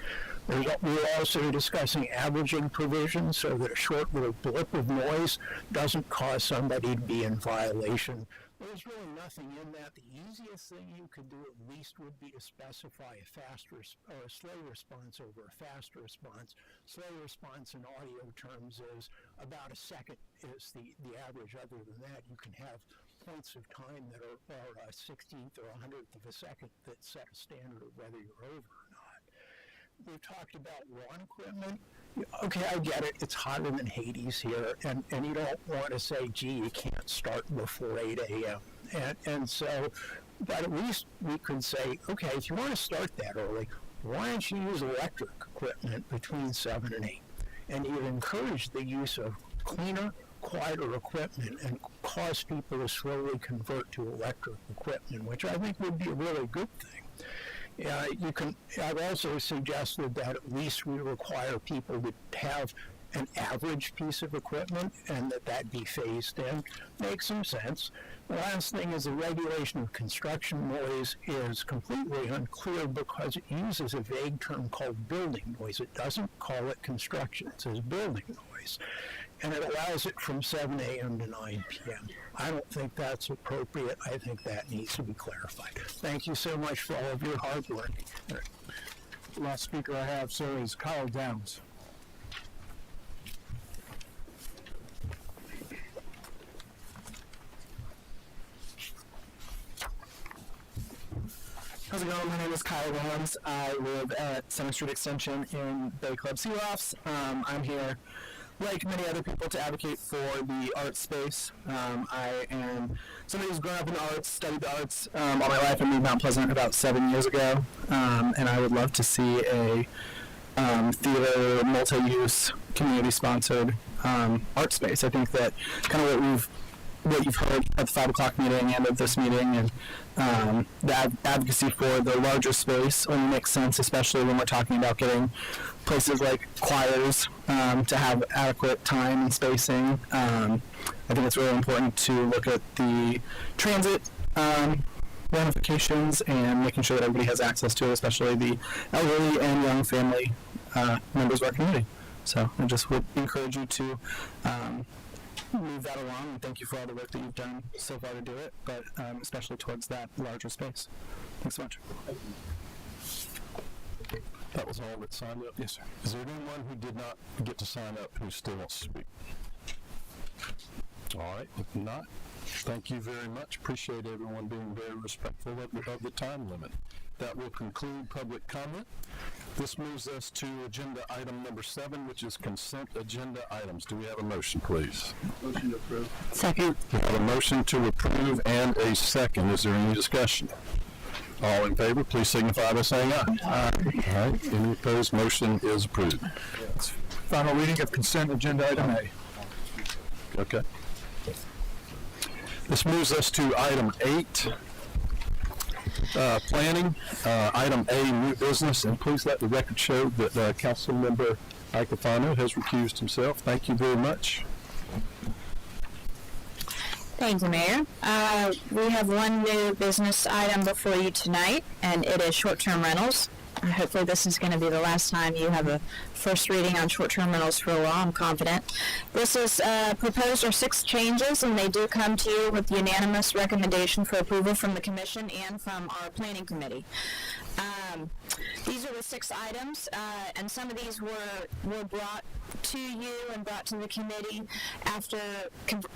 We were also discussing averaging provisions so that a short little blip of noise doesn't cause somebody to be in violation. There's really nothing in that. The easiest thing you could do at least would be to specify a fast or a slow response over a fast response. Slow response in audio terms is about a second is the average. Other than that, you can have points of time that are a 16th or 100th of a second that set a standard of whether you're over or not. We've talked about lawn equipment. Okay, I get it. It's hotter than Hades here, and you don't want to say, gee, you can't start before 8 a.m. And so, but at least we could say, okay, if you want to start that early, why don't you use electric equipment between 7 and 8? And you'd encourage the use of cleaner, quieter equipment and cause people to slowly convert to electric equipment, which I think would be a really good thing. I've also suggested that at least we require people to have an average piece of equipment and that be phased in. Makes some sense. The last thing is the regulation of construction noise is completely unclear because it uses a vague term called building noise. It doesn't call it construction. It says building noise. And it allows it from 7 a.m. to 9 p.m. I don't think that's appropriate. I think that needs to be clarified. Thank you so much for all of your hard work. Last speaker I have, sir, is Kyle Downs. How's it going? My name is Kyle Downs. I live at 7th Street Extension in Bay Club Sea Lofts. I'm here, like many other people, to advocate for the art space. I am somebody who's grown up in the arts, studied the arts all my life. I moved to Mount Pleasant about 7 years ago, and I would love to see a theater, multi-use, community-sponsored art space. I think that kind of what you've heard at the 5 o'clock meeting and at this meeting, and the advocacy for the larger space only makes sense, especially when we're talking about getting places like choirs to have adequate time and spacing. I think it's really important to look at the transit ramifications and making sure that everybody has access to it, especially the elderly and young family members of our community. So I just would encourage you to move that along, and thank you for all the work that you've done so far to do it, but especially towards that larger space. Thanks so much. That was all that signed up? Yes, sir. Is there anyone who did not get to sign up who still wants to speak? All right, if not, thank you very much. Appreciate everyone being very respectful of the time limit. That will conclude public comment. This moves us to agenda item number 7, which is consent agenda items. Do we have a motion, please? Motion to approve. Second. We have a motion to approve and a second. Is there any discussion? All in favor, please signify by saying aye. Aye. All right, any opposed? Motion is approved. Final reading of consent agenda item A. Okay. This moves us to item 8, planning. Item A, new business, and please let the record show that Councilmember Icofano has recused himself. Thank you very much. Thank you, Mayor. We have one new business item before you tonight, and it is short-term rentals. Hopefully this is going to be the last time you have a first reading on short-term rentals for a while, I'm confident. This is proposed are 6 changes, and they do come to you with unanimous recommendation for approval from the Commission and from our Planning Committee. These are the 6 items, and some of these were brought to you and brought to the committee after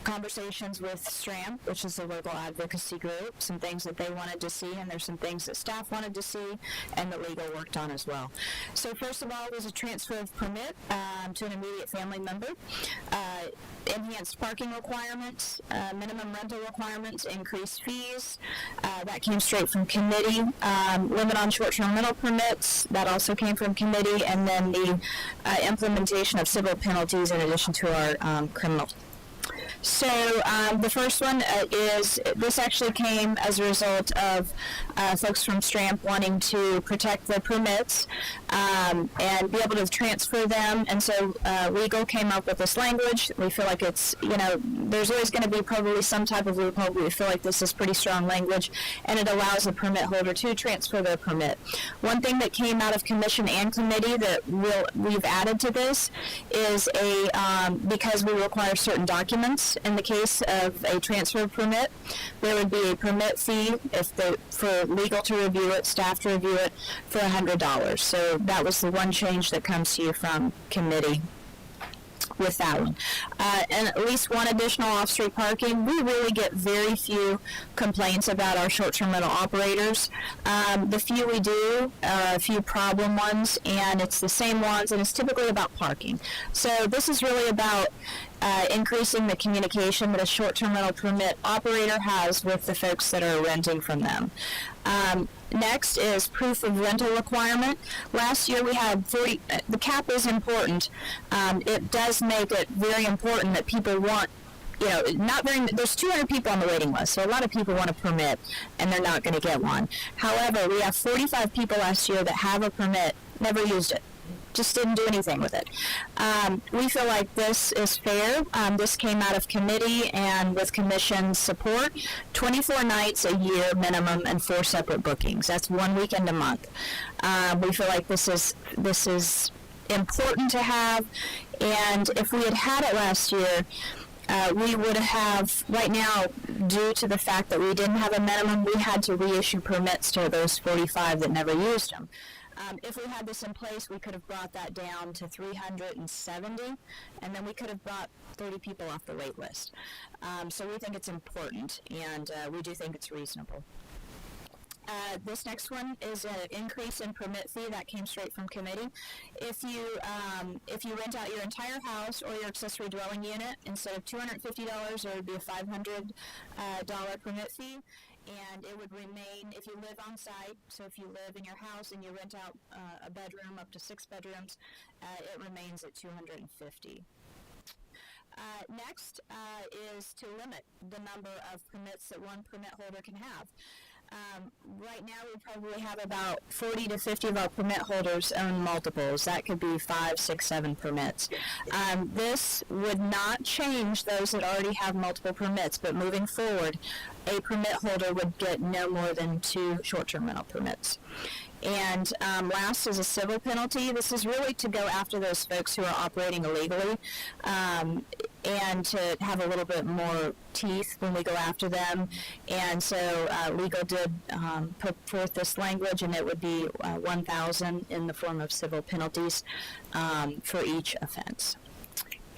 conversations with STRAM, which is the local advocacy group, some things that they wanted to see, and there's some things that staff wanted to see, and that legal worked on as well. So first of all was a transfer of permit to an immediate family member, enhanced parking requirements, minimum rental requirements, increased fees. That came straight from committee. Limit on short-term rental permits, that also came from committee, and then the implementation of civil penalties in addition to our criminal. So the first one is, this actually came as a result of folks from STRAMP wanting to protect the permits and be able to transfer them, and so legal came up with this language. We feel like it's, there's always going to be probably some type of loophole, but we feel like this is pretty strong language, and it allows the permit holder to transfer their permit. One thing that came out of commission and committee that we've added to this is because we require certain documents in the case of a transfer permit, there would be a permit fee for legal to review it, staff to review it, for $100. So that was the one change that comes to you from committee with that one. And at least one additional off-street parking. We really get very few complaints about our short-term rental operators. The few we do are a few problem ones, and it's the same ones, and it's typically about parking. So this is really about increasing the communication that a short-term rental permit operator has with the folks that are renting from them. Next is proof of rental requirement. Last year we had 40, the cap is important. It does make it very important that people want, there's 200 people on the waiting list, so a lot of people want a permit and they're not going to get one. However, we have 45 people last year that have a permit, never used it. Just didn't do anything with it. We feel like this is fair. This came out of committee and with commission support. 24 nights a year minimum and 4 separate bookings. That's 1 weekend a month. We feel like this is important to have, and if we had had it last year, we would have, right now, due to the fact that we didn't have a minimum, we had to reissue permits to those 45 that never used them. If we had this in place, we could have brought that down to 370, and then we could have brought 30 people off the wait list. So we think it's important, and we do think it's reasonable. This next one is an increase in permit fee that came straight from committee. If you rent out your entire house or your accessory dwelling unit, instead of $250, there would be a $500 permit fee. And it would remain, if you live on site, so if you live in your house and you rent out a bedroom up to 6 bedrooms, it remains at $250. Next is to limit the number of permits that one permit holder can have. Right now we probably have about 40 to 50 of our permit holders own multiples. That could be 5, 6, 7 permits. This would not change those that already have multiple permits, but moving forward, a permit holder would get no more than 2 short-term rental permits. And last is a civil penalty. This is really to go after those folks who are operating illegally and to have a little bit more teeth when we go after them. And so legal did put forth this language, and it would be $1,000 in the form of civil penalties for each offense.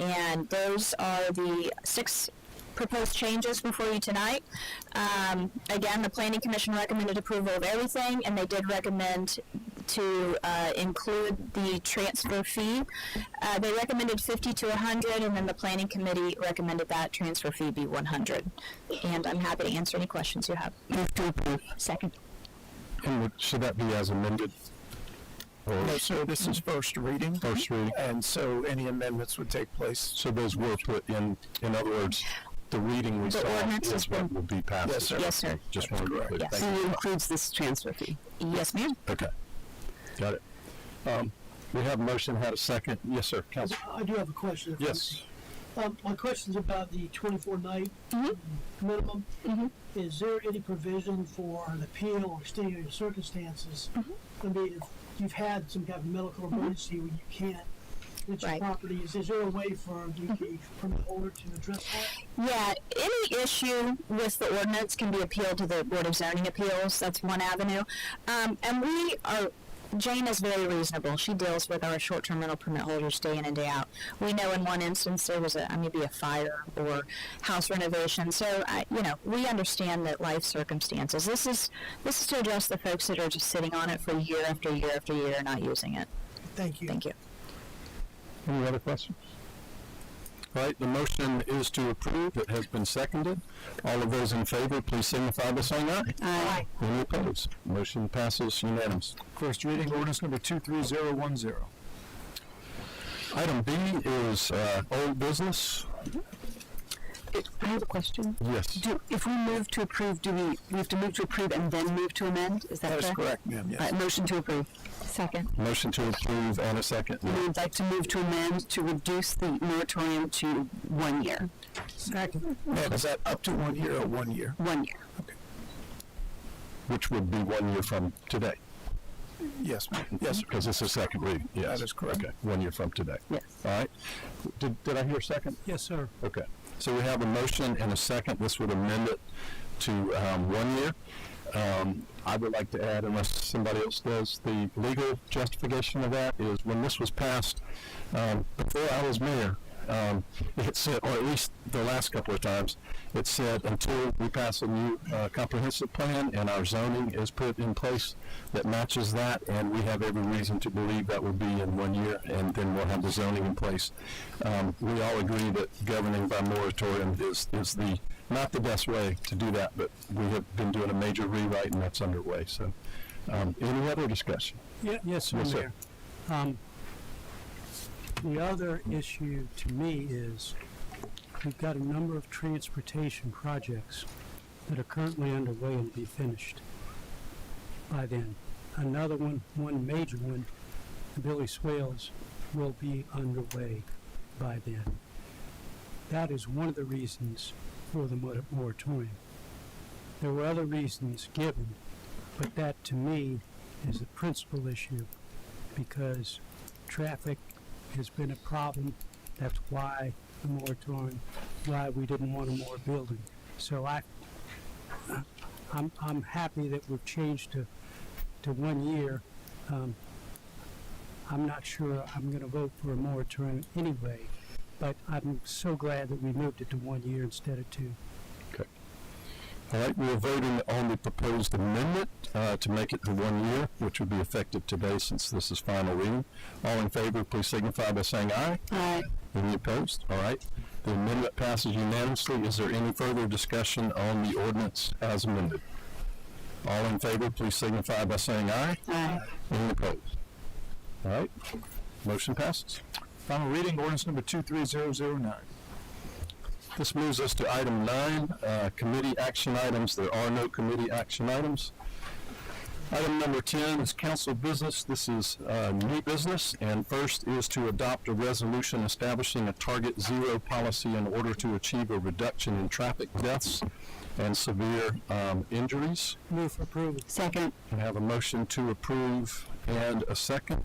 And those are the 6 proposed changes before you tonight. Again, the Planning Commission recommended approval of everything, and they did recommend to include the transfer fee. They recommended 50 to 100, and then the Planning Committee recommended that transfer fee be 100. And I'm happy to answer any questions you have. Move to approve. Second. And should that be as amended? No, so this is first reading. First reading. And so any amendments would take place. So those were put in other words, the reading we The saw ordinance is what will be passed. Yes, sir. Yes, sir. Just wanted to be clear. Yes. Thank And you. it includes this transfer fee. Yes, ma'am. Okay. Got it. We have a motion, had a second. Yes, sir. Council. I do have a question. Yes. My question's about the 24-night minimum. Is there any provision for an appeal or extenuating circumstances? I mean, if you've had some kind of medical emergency where you can't reach your property, is there a way for the permit holder to address that? Yeah, any issue with the ordinance can be appealed to the Board of Zoning Appeals. That's one avenue. And Jane is very reasonable. She deals with our short-term rental permit holders day in and day out. We know in one instance there was maybe a fire or house renovation. So, we understand that life circumstances. This is to address the folks that are just sitting on it for year after year after year and not using it. Thank you. Thank you. Any other questions? All right, the motion is to approve. It has been seconded. All of those in favor, please signify by saying aye. Aye. Any opposed? Motion passes unanimous. First reading, ordinance number 23010. Item B is old business. I have a question. Yes. If we move to approve, we have to move to approve and then move to amend? Is that That is correct? correct, ma'am, yes. All right, motion to approve. Second. Motion to approve and a second. We would like to move to amend to reduce the moratorium to 1 year. Second. Ma'am, is that up to 1 year or 1 year? 1 year. Which would be 1 year from today. Yes, ma'am. Yes, sir. Because this is second reading. Yes. That is correct. Okay, 1 year from today. Yes. All right. Did I hear a second? Yes, sir. Okay. So we have a motion and a second. This would amend it to 1 year. I would like to add, unless somebody else does, the legal justification of that is when this was passed, before I was mayor, it said, or at least the last couple of times, it said until we pass a new comprehensive plan and our zoning is put in place that matches that, and we have every reason to believe that will be in 1 year, and then we'll have the zoning in place. We all agree that governing by moratorium is not the best way to do that, but we have been doing a major rewrite, and that's underway. So, any other discussion? Yes, sir, Yes, sir. Mayor. The other issue to me is we've got a number of transportation projects that are currently underway and be finished by then. Another one major one, Billy Swales, will be underway by then. That is one of the reasons for the moratorium. There were other reasons given, but that to me is the principal issue because traffic has been a problem. That's why the moratorium, why we didn't want more building. So I'm happy that we've changed to 1 year. I'm not sure I'm going to vote for a moratorium anyway, but I'm so glad that we moved it to 1 year instead of 2. Okay. All right, we are voting on the proposed amendment to make it to 1 year, which would be effective today since this is final reading. All in favor, please signify by saying aye. Aye. Any opposed? All right. The amendment passes unanimously. Is there any further discussion on the ordinance as amended? All in favor, please signify by saying aye. Aye. Any opposed? All right. Motion passes. Final reading, ordinance number 23009. This moves us to item 9, committee action items. There are no committee action items. Item number 10 is council business. This is new business, and first is to adopt a resolution establishing a Target Zero policy in order to achieve a reduction in traffic deaths and severe injuries. Move for approval. Second. I have a motion to approve and a second.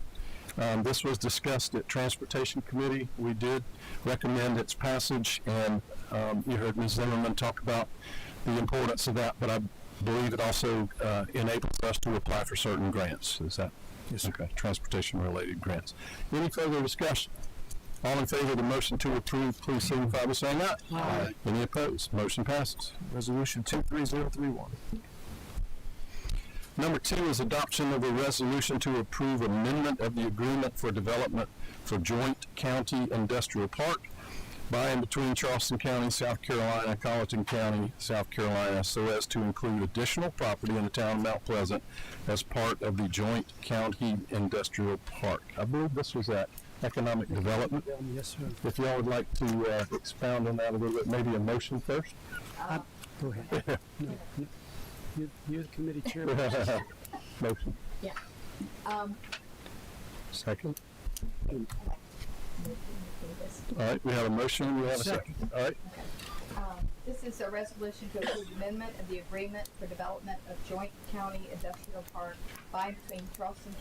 This was discussed at Transportation Committee. We did recommend its passage, and you heard Ms. Zimmerman talk about the importance of that, but I believe it also enables us to apply for certain grants. Is that? Yes. Okay, transportation-related grants. Any further discussion? All in favor of the motion to approve, please signify by saying aye. Aye. Any opposed? Motion passes. Resolution 23031. Number 2 is adoption of a resolution to approve amendment of the agreement for development for Joint County Industrial Park by and between Charleston County, South Carolina, Colleton County, South Carolina, so as to include additional property in the town of Mount Pleasant as part of the Joint County Industrial Park. I believe this was at Economic Development. Yes, sir. If y'all would like to expound on that a little bit, maybe a motion first? Go ahead. No. You're the committee chair. Motion. Yeah. Second. All right, we have a motion, we have a second. All right. This is a resolution to approve amendment of the agreement for development of Joint County Industrial Park by and between Charleston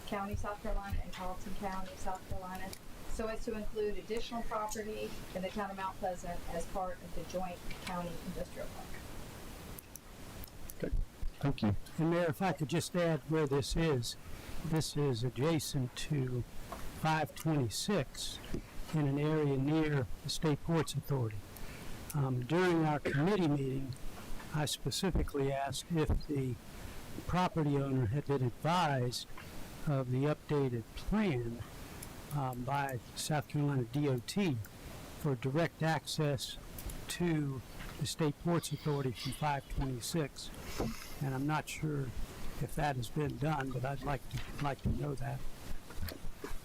County, South Carolina, and Colleton County, South Carolina, so as to include additional property in the town of Mount Pleasant as part of the Joint County Industrial Park. Okay, thank you. And Mayor, if I could just add where this is adjacent to 526 in an area near the State Ports Authority. During our committee meeting, I specifically asked if the property owner had been advised of the updated plan by South Carolina DOT for direct access to the State Ports Authority from 526, and I'm not sure if that has been done, but I'd like to know that.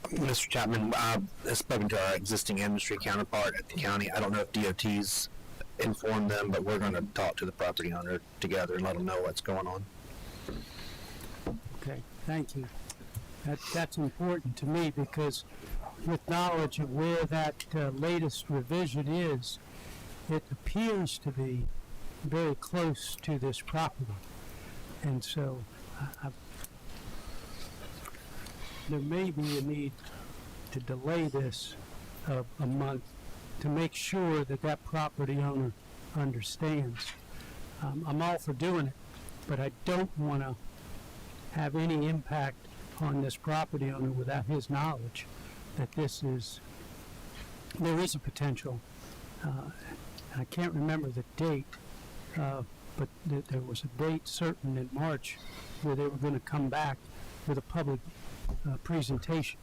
Mr. Chapman, I've spoken to our existing industry counterpart at the county. I don't know if DOT's informed them, but we're going to talk to the property owner together and let them know what's going on. Okay, thank you. That's important to me because with knowledge of where that latest revision is, it appears to be very close to this property. And so there may be a need to delay this a month to make sure that that property owner understands. I'm all for doing it, but I don't want to have any impact on this property owner without his knowledge that there is a potential. I can't remember the date, but there was a date certain in March where they were going to come back with a public presentation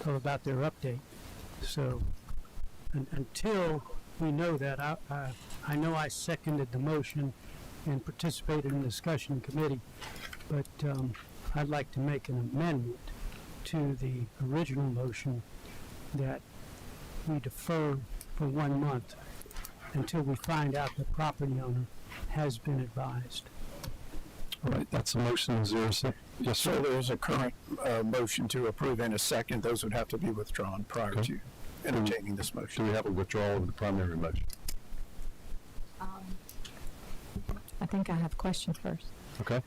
about their update. So until we know that, I know I seconded the motion and participated in the discussion committee, but I'd like to make an amendment to the original motion that we defer for 1 month until we find out the property owner has been advised. All right, that's a motion. Is there a second? Yes, sir. So there's a current motion to approve in a second. Those would have to be withdrawn prior to entertaining this motion. Do we have a withdrawal of the primary motion? I think I have a question first. Okay.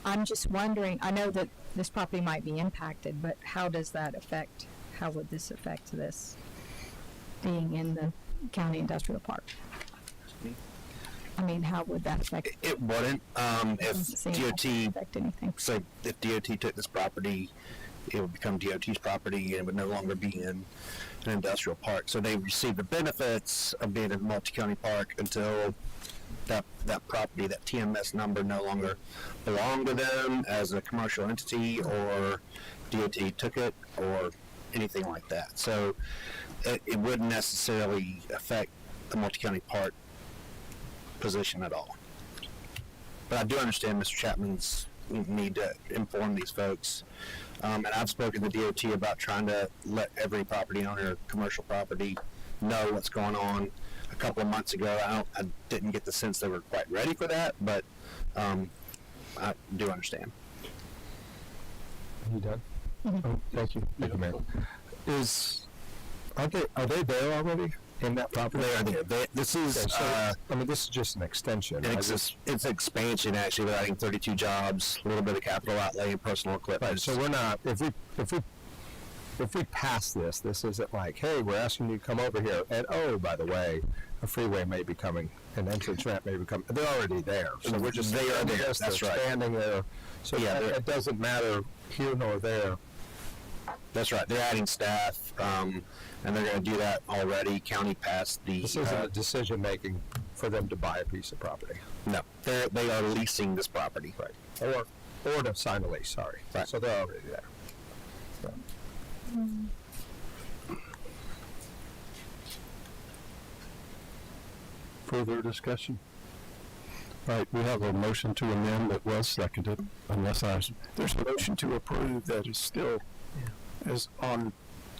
I'm just wondering, I know that this property might be impacted, but how would this affect this being in the county industrial park? I mean, how would that affect? It wouldn't. If DOT, affect anything. So if DOT took this property, it would become DOT's property and it would no longer be in an industrial park. So they receive the benefits of being a multi-county park until that property, that TMS number, no longer belonged to them as a commercial entity, or DOT took it, or anything like that. So it wouldn't necessarily affect the multi-county park position at all. But I do understand Mr. Chapman's need to inform these folks. And I've spoken to DOT about trying to let every property owner, commercial property, know what's going on. A couple of months ago, I didn't get the sense they were quite ready for that, but I do understand. You done? Mm-hmm. Oh, thank you. Thank you, man. Are they there already in that property? They are there. This is this is just an extension. It's expansion, actually. We're adding 32 jobs, a little bit of capital outlay, and personal equipment. Right, so we're not. If we pass this isn't like, hey, we're asking you to come over here, and oh, by the way, a freeway may be coming, an entrance ramp may be coming. They're already there, so we're just there. That's right. Expanding there. So yeah, it doesn't matter here nor there. That's right. They're adding staff, and they're going to do that already. County passed the. This isn't a decision making for them to buy a piece of property. No, they are leasing this property. Right. Or to sign a lease. Sorry. Right. So they're already there. So. Further discussion? All right, we have a motion to amend that was seconded, unless there's a motion to approve that is still is on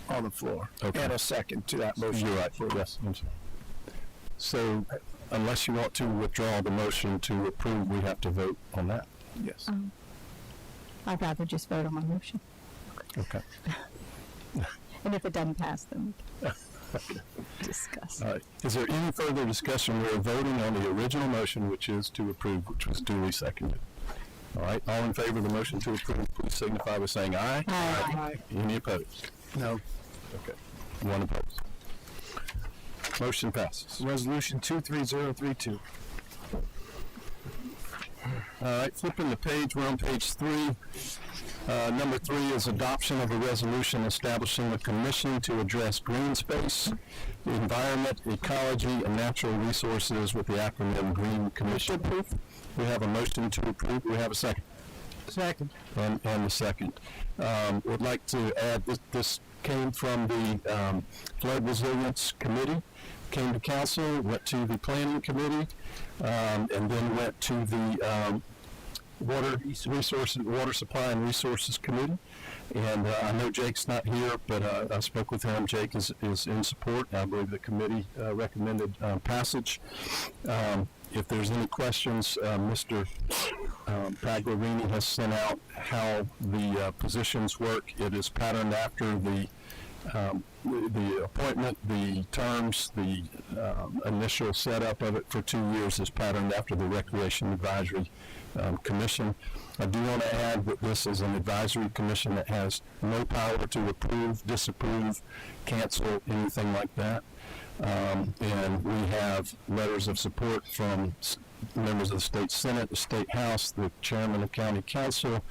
the floor. Okay. And a second to that motion. You're right. Yes. I'm sorry. So, unless you want to withdraw the motion to approve, we have to vote on that. Yes. I'd rather just vote on my motion. Okay. And if it doesn't pass, then discuss. All right. Is there any further discussion? We're voting on the original motion, which is to approve, which was duly seconded. All right. All in favor of the motion to approve, please signify by saying aye. Aye. Any opposed? No. Okay. One opposed. Motion passes. Resolution 23032. All right, flipping the page, we're on page 3. Number 3 is adoption of a resolution establishing a commission to address green space, environment, ecology, and natural resources with the acronym Green Commission. We have a motion to approve. We have a second. Second. And a second. Would like to add this came from the Flood Resilience Committee, came to council, went to the Planning Committee, and then went to the Water Supply and Resources Committee. And I know Jake's not here, but I spoke with him. Jake is in support. I believe the committee recommended passage. If there's any questions, Mr. Pagliarini has sent out how the positions work. It is patterned after the appointment, the terms, the initial setup of it for 2 years is patterned after the Recreation Advisory Commission. I do want to add that this is an advisory commission that has no power to approve, disapprove, cancel, anything like that. And we have letters of support from members of the State Senate, the State House, the Chairman of County Council,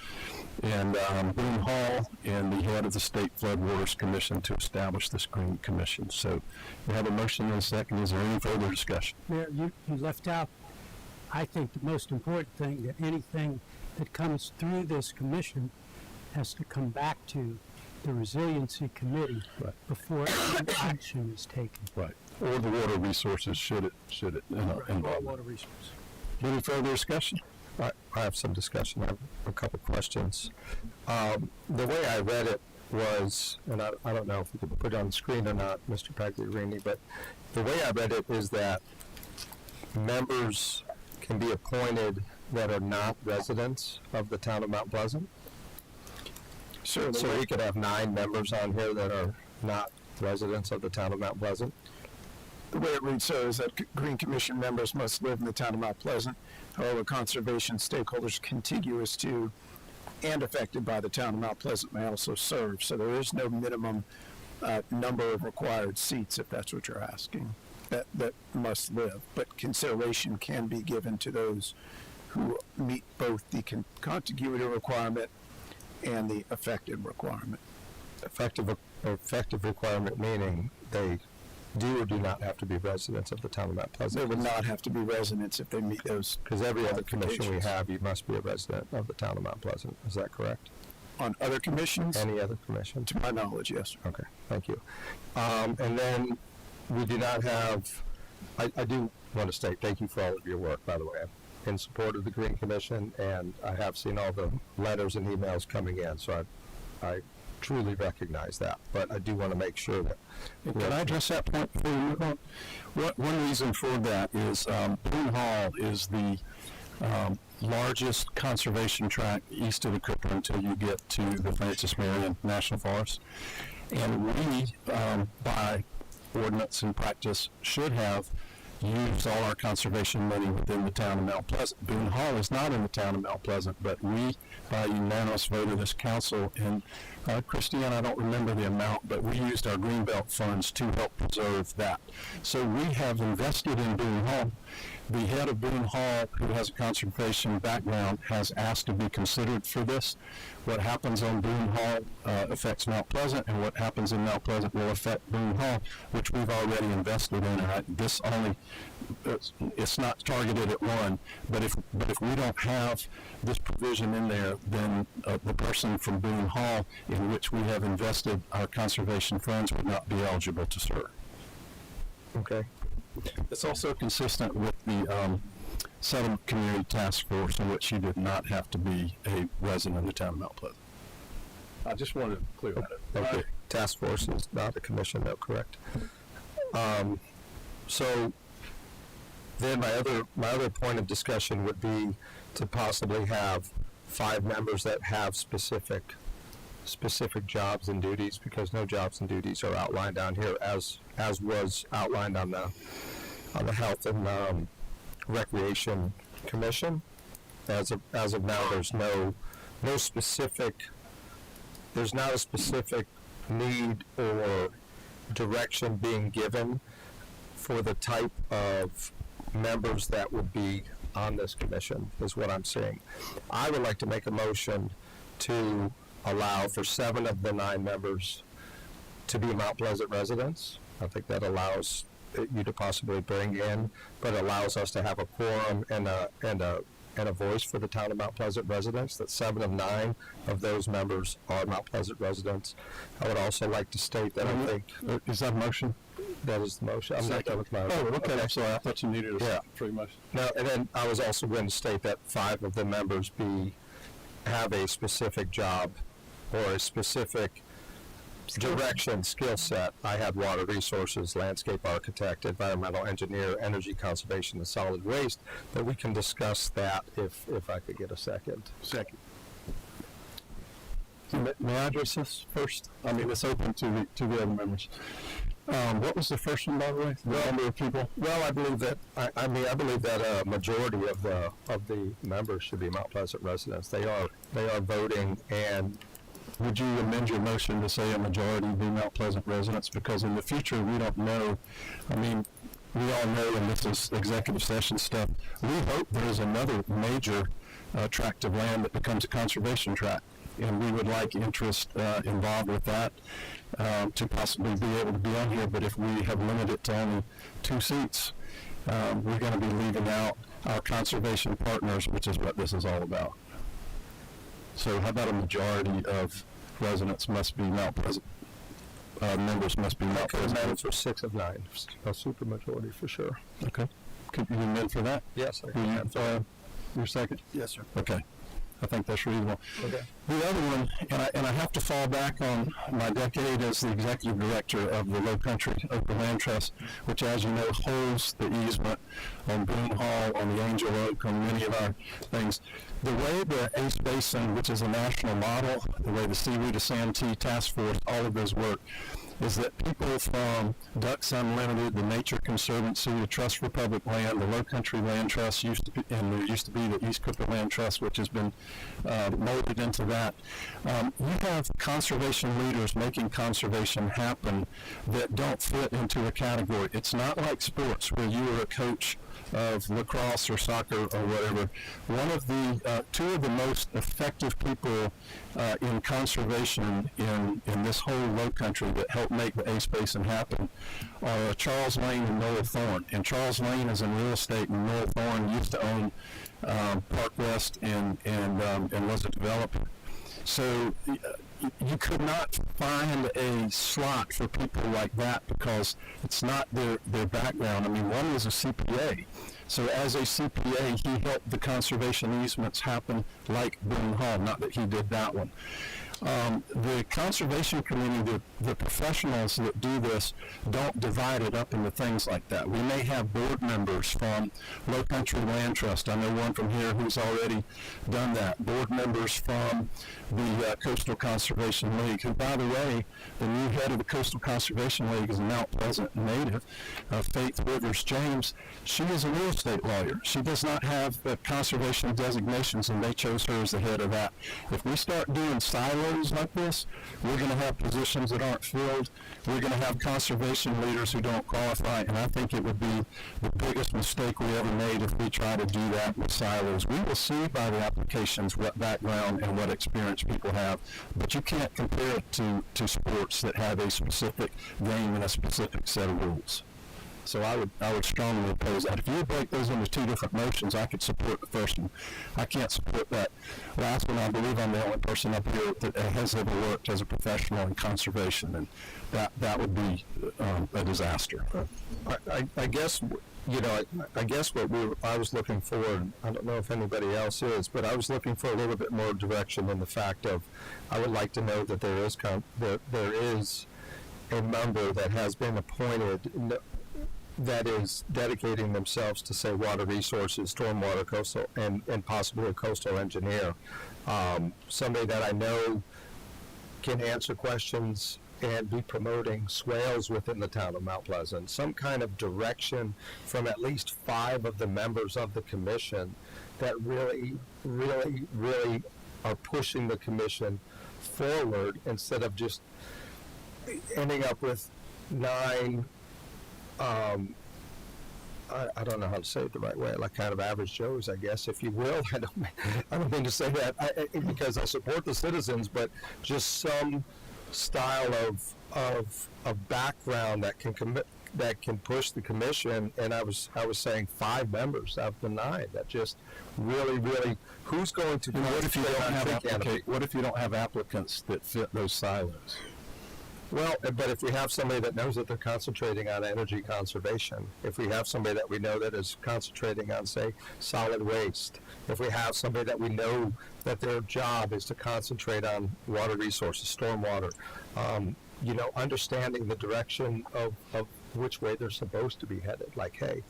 and Boone Hall, and the head of the State Floodwaters Commission to establish this Green Commission. So we have a motion and a second. Is there any further discussion? Mayor, you left out, I think, the most important thing, that anything that comes through this commission has to come back to the Resiliency Committee before any action is taken. Right. Or the water resources, should it involve water resources. Any further discussion? I have some discussion. I have a couple questions. The way I read it was, and I don't know if we could put it on the screen or not, Mr. Pagliarini, but the way I read it is that members can be appointed that are not residents of the town of Mount Pleasant. Sure. So we could have 9 members on here that are not residents of the town of Mount Pleasant. The way it reads, sir, is that Green Commission members must live in the town of Mount Pleasant. However, conservation stakeholders contiguous to and affected by the town of Mount Pleasant may also serve. So there is no minimum number of required seats, if that's what you're asking, that must live. But consideration can be given to those who meet both the contiguity requirement and the affected requirement. Effective requirement meaning they do or do not have to be residents of the town of Mount Pleasant. They would not have to be residents if they meet those. Because every other commission we have, you must be a resident of the town of Mount Pleasant. Is that correct? On other commissions? Any other commission? To my knowledge, yes. Okay, thank you. And then we do not have, I do want to state thank you for all of your work, by the way. I'm in support of the Green Commission, and I have seen all the letters and emails coming in, so I truly recognize that. But I do want to make sure that... Can I address that point before we move on? One reason for that is Boone Hall is the largest conservation tract east of the Cooper until you get to the Francis Marion National Forest. And we, by ordinance and practice, should have used all our conservation money within the town of Mount Pleasant. Boone Hall is not in the town of Mount Pleasant, but we, by unanimous vote of this council, and Christiane, I don't remember the amount, but we used our Greenbelt funds to help preserve that. So we have invested in Boone Hall. The head of Boone Hall, who has a conservation background, has asked to be considered for this. What happens on Boone Hall affects Mount Pleasant, and what happens in Mount Pleasant will affect Boone Hall, which we've already invested in. This only, it's not targeted at one, but if we don't have this provision in there, then the person from Boone Hall, in which we have invested our conservation funds, would not be eligible to serve. Okay. It's also consistent with the Settlement Community Task Force, in which you did not have to be a resident of the town of Mount Pleasant. I just wanted to clear that up. Okay. Task force is not a commission, though, correct? So then my other point of discussion would be to possibly have 5 members that have specific jobs and duties, because no jobs and duties are outlined down here as was outlined on the Health and Recreation Commission. As of now, there's no specific, there's not a specific need or direction being given for the type of members that would be on this commission, is what I'm saying. I would like to make a motion to allow for 7 of the 9 members to be Mount Pleasant residents. I think that allows you to possibly bring in, but allows us to have a quorum and a voice for the town of Mount Pleasant residents, that 7 of 9 of those members are Mount Pleasant residents. I would also like to state that I think... Is that a motion? That is the motion. I'm not done with my motion. Oh, okay. I'm sorry. I thought you needed a pretty much. No, and then I was also going to state that 5 of the members have a specific job or a specific direction, skill set. I had water resources, landscape architect, environmental engineer, energy conservation, and solid waste, but we can discuss that if I could get a second. Second. May I address this first? I mean, it's open to the other members. What was the first one, by the way? The number of people? Well, I believe that I believe that a majority of the members should be Mount Pleasant residents. They are voting. And would you amend your motion to say a majority be Mount Pleasant residents? Because in the future, we don't know. I mean, we all know, and this is executive session stuff, we hope there is another major tract of land that becomes a conservation tract. And we would like interest involved with that to possibly be able to be on here. But if we have limited it to only 2 seats, we're going to be leaving out our conservation partners, which is what this is all about. So how about a majority of residents must be Mount Pleasant? Members must be Mount Pleasant. Members are 6 of 9, a super majority for sure. Okay. Could you amend for that? Yes, sir. Your second? Yes, sir. Okay. I think that's reasonable. Okay. The other one, and I have to fall back on my decade as the executive director of the Low Country Open Land Trust, which, as you know, holds the easement on Boone Hall, on the Angel Oak, on many of our things. The way the Ace Basin, which is a national model, the way the Seaweed to Santee Task Force, all of those work, is that people from Ducks Unlimited, the Nature Conservancy, the Trust for Public Land, the Low Country Land Trust, and there used to be the East Cooper Land Trust, which has been molded into that. You have conservation leaders making conservation happen that don't fit into a category. It's not like sports where you are a coach of lacrosse or soccer or whatever. One of the 2 of the most effective people in conservation in this whole Low Country that helped make the Ace Basin happen are Charles Lane and Noel Thorne. And Charles Lane is in real estate, and Noel Thorne used to own Park West and was a developer. So you could not find a slot for people like that because it's not their background. I mean, one was a CPA. So as a CPA, he helped the conservation easements happen like Boone Hall, not that he did that one. The conservation community, the professionals that do this, don't divide it up into things like that. We may have board members from Low Country Land Trust. I know one from here who's already done that. Board members from the Coastal Conservation League, who, by the way, the new head of the Coastal Conservation League is a Mount Pleasant native, Faith Rivers James. She is a real estate lawyer. She does not have conservation designations, and they chose her as the head of that. If we start doing silos like this, we're going to have positions that aren't filled, we're going to have conservation leaders who don't qualify, and I think it would be the biggest mistake we ever made if we try to do that with silos. We will see by the applications what background and what experience people have, but you can't compare it to sports that have a specific game and a specific set of rules. So I would strongly oppose that. If you break those into two different motions, I could support the first one. I can't support that last one. I believe I'm the only person up here that has ever worked as a professional in conservation, and that would be a disaster. I guess, you know, I guess what I was looking for, and I don't know if anybody else is, but I was looking for a little bit more direction in the fact of, I would like to know that there is a member that has been appointed that is dedicating themselves to, say, water resources, stormwater, coastal, and possibly a coastal engineer. Somebody that I know can answer questions and be promoting swales within the town of Mount Pleasant. Some kind of direction from at least 5 of the members of the commission that really, really, really are pushing the commission forward instead of just ending up with 9 I don't know how to say it the right way, like kind of average Joes, I guess, if you will. I don't mean to say that because I support the citizens, but just some style of background that can push the commission. And I was saying 5 members out of the 9 that just really, really, who's going to? What if you don't have applicants that fit those silos? Well, but if we have somebody that knows that they're concentrating on energy conservation, if we have somebody that we know that is concentrating on, say, solid waste, if we have somebody that we know that their job is to concentrate on water resources, stormwater, you know, understanding the direction of which way they're supposed to be headed. Like, hey,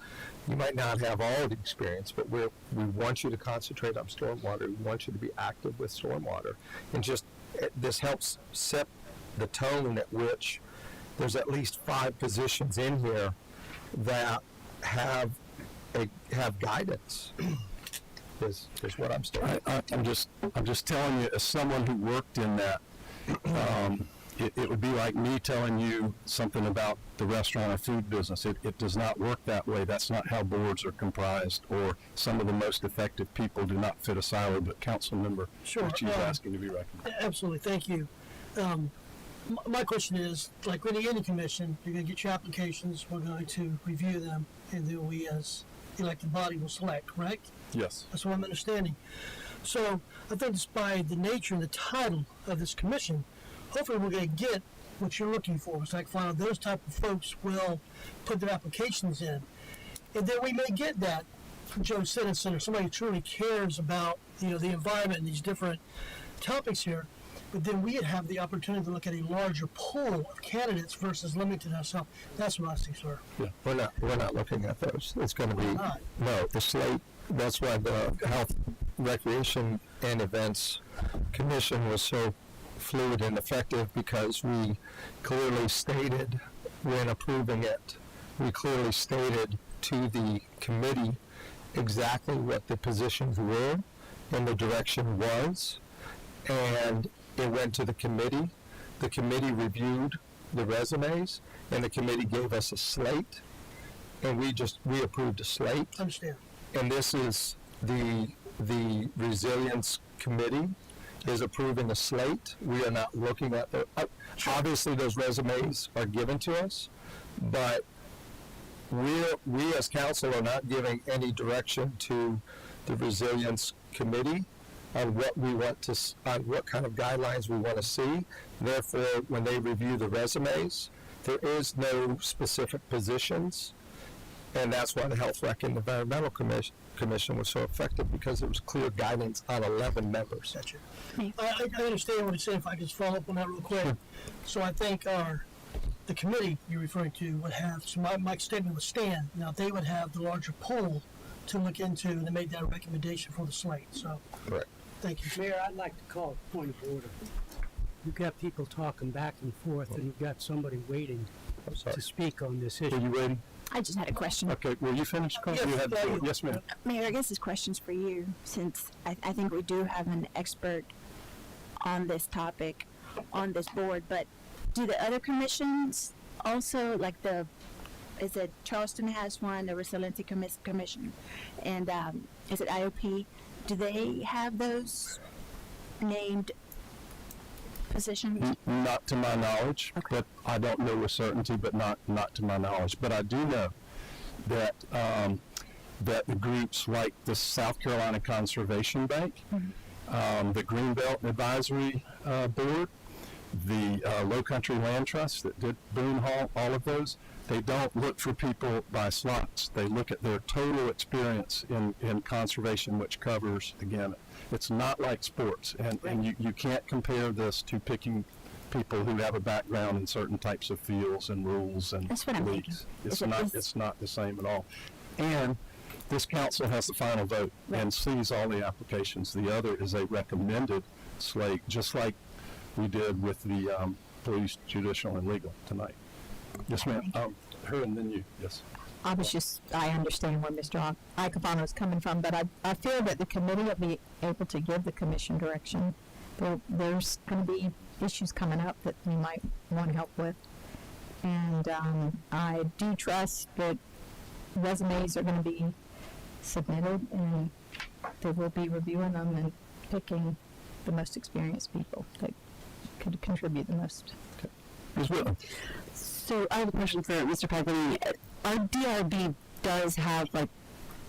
you might not have all the experience, but we want you to concentrate on stormwater. We want you to be active with stormwater. And just this helps set the tone at which there's at least 5 positions in here that have guidance. is what I'm saying. I'm just telling you, as someone who worked in that, it would be like me telling you something about the restaurant or food business. It does not work that way. That's not how boards are comprised, or some of the most effective people do not fit a silo. But council member, Richie is asking to be recognized. Absolutely, thank you. My question is, like with any commission, you're going to get your applications, we're going to review them, and then we as elected body will select, correct? Yes. That's what I'm understanding. So I think just by the nature and the title of this commission, hopefully we're going to get what you're looking for. It's like find those type of folks will put their applications in. And then we may get that from Joe Citizen or somebody who truly cares about, you know, the environment and these different topics here. But then we'd have the opportunity to look at a larger pool of candidates versus limiting ourselves. That's what I see, sir. Yeah, we're not looking at those. It's going to be the slate. That's why the Health, Recreation, and Events Commission was so fluid and effective, because we clearly stated when approving it, we clearly stated to the committee exactly what the positions were and the direction was, and it went to the committee. The committee reviewed the resumes, and the committee gave us a slate, and we approved a slate. Understand. And this is the Resilience Committee is approving a slate. We are not looking at obviously those resumes are given to us, but we as council are not giving any direction to the Resilience Committee on what we want to, on what kind of guidelines we want to see. Therefore, when they review the resumes, there is no specific positions, and that's why the Health, Rec, and Environmental Commission was so effective, because there was clear guidance on 11 members. Gotcha. I understand what you're saying. If I could just follow up on that real quick. Sure. So I think the committee you're referring to would have, so my statement would stand. Now, they would have the larger pool to look into and make that recommendation for the slate. So, right. Thank you. Mayor, I'd like to call a point of order. You've got people talking back and forth, and you've got somebody waiting to speak on this issue. Are you waiting? I just had a question. Okay, were you finished, Carl? Yes, ma'am. Mayor, I guess this question's for you, since I think we do have an expert on this topic on this board, but do the other commissions also, like is it Charleston has one, the Resiliency Commission, and is it IOP? Do they have those named positions? Not to my knowledge, but I don't know with certainty, but not to my knowledge. But I do know that that the groups like the South Carolina Conservation Bank, the Greenbelt Advisory Board, the Low Country Land Trust that did Boone Hall, all of those, they don't look for people by slots. They look at their total experience in conservation, which covers, again, it's not like sports. And you can't compare this to picking people who have a background in certain types of fields and rules and leagues. It's not the same at all. And this council has the final vote and sees all the applications. The other is a recommended slate, just like we did with the police, judicial, and legal tonight. Yes, ma'am. Her and then you. Yes. I understand where Mr. Icafano is coming from, but I feel that the committee will be able to give the commission direction. There's going to be issues coming up that you might want help with. And I do trust that resumes are going to be submitted, and they will be reviewing them and picking the most experienced people that could contribute the most. Okay. Ms. Whitlam. So I have a question for Mr. Paganini. Our DRB does have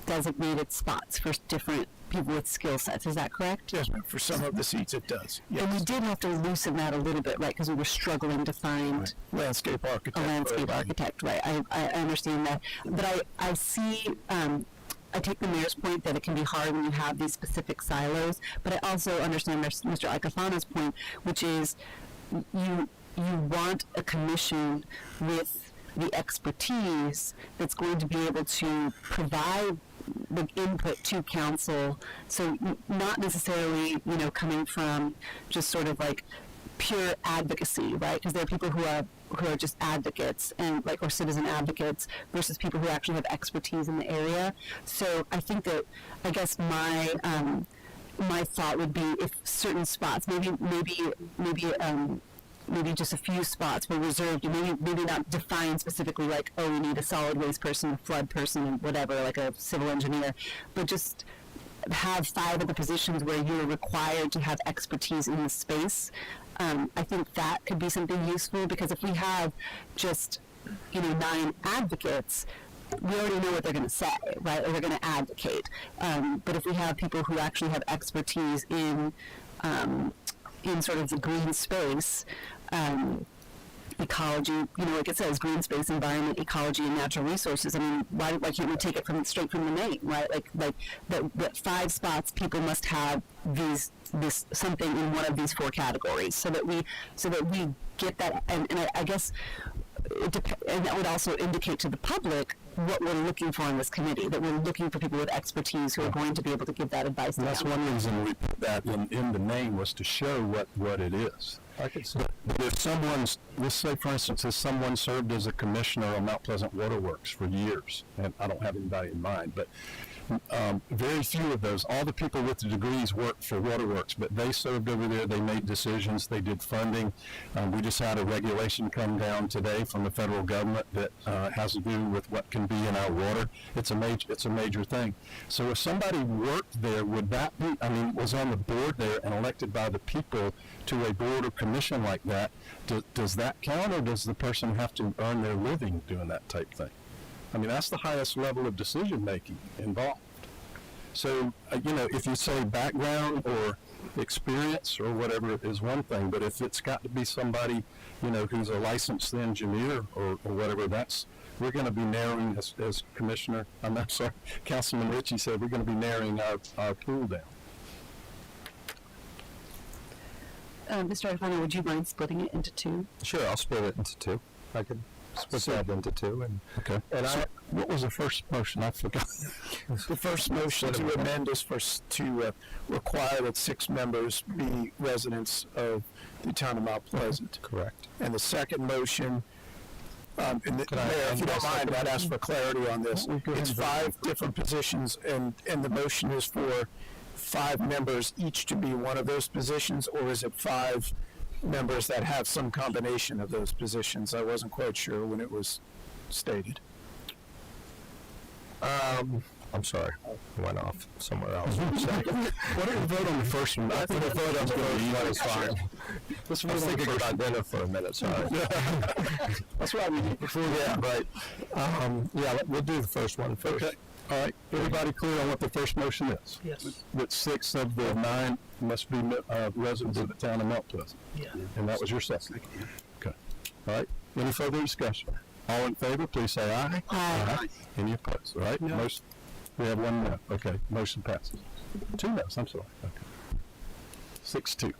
designated spots for different people with skill sets. Is that correct? Yes, ma'am. For some of the seats, it does. Yes. And we did have to loosen that a little bit, right? Because we were struggling to find landscape architect. A landscape architect, right? I understand that, but I see. I take the mayor's point that it can be hard when you have these specific silos, but I also understand Mr. Icafano's point, which is you want a commission with the expertise that's going to be able to provide the input to council. So not necessarily, coming from just sort of like pure advocacy, right? Because there are people who are just advocates and or citizen advocates versus people who actually have expertise in the area. So I think that, I guess my thought would be if certain spots, maybe just a few spots were reserved, and maybe not defined specifically like, oh, we need a solid waste person, a flood person, and whatever, like a civil engineer, but just have 5 of the positions where you're required to have expertise in the space. I think that could be something useful, because if we have just 9 advocates, we already know what they're going to say, right? Or they're going to advocate. But if we have people who actually have expertise in sort of the green space, ecology, like it says, green space, environment, ecology, and natural resources. I mean, why can't we take it straight from the name, right? Like that 5 spots, people must have this something in one of these 4 categories, so that we get that, and I guess and that would also indicate to the public what we're looking for in this committee, that we're looking for people with expertise who are going to be able to give that advice. And that's one reason we put that in the name, was to show what it is. I could say, but if let's say for instance, if someone served as a commissioner on Mount Pleasant Waterworks for years, and I don't have anybody in mind, but very few of those, all the people with the degrees worked for Waterworks, but they served over there, they made decisions, they did funding. We just had a regulation come down today from the federal government that has to do with what can be in our water. It's a major thing. So if somebody worked there, was on the board there and elected by the people to a board or commission like that, does that count, or does the person have to earn their living doing that type thing? I mean, that's the highest level of decision-making involved. So, if you say background or experience or whatever is one thing, but if it's got to be somebody, who's a licensed engineer or whatever, we're going to be narrowing, as Councilman Ritchie said, we're going to be narrowing our pool down. Mr. Icafano, would you mind splitting it into 2? Sure, I'll split it into 2. I could split that into 2. Okay. And what was the first motion? I forgot. The first motion to amend is to require that 6 members be residents of the town of Mount Pleasant. Correct. And the second motion, Mayor, if you don't mind, I'd ask for clarity on this. It's 5 different positions, and the motion is for 5 members each to be one of those positions, or is it 5 members that have some combination of those positions. I wasn't quite sure when it was stated. I'm sorry, I went off somewhere else. Why don't we vote on the first one? I think the vote on the first one is fine. Let's I was vote on the thinking first about dinner for a minute, sorry. That's why we did before. Yeah, right. We'll do the first one first. Okay. All right. Everybody clear on what the first motion is? Yes. That 6 of the 9 must be residents of the town of Mount Pleasant. Yeah. And that was your second. Okay. All right. Any further discussion? All in favor, please say aye. Aye. Any opposed? All right. No. We have 1 no. Okay. Motion passes. 2 no's. I'm sorry. Okay. 6-2.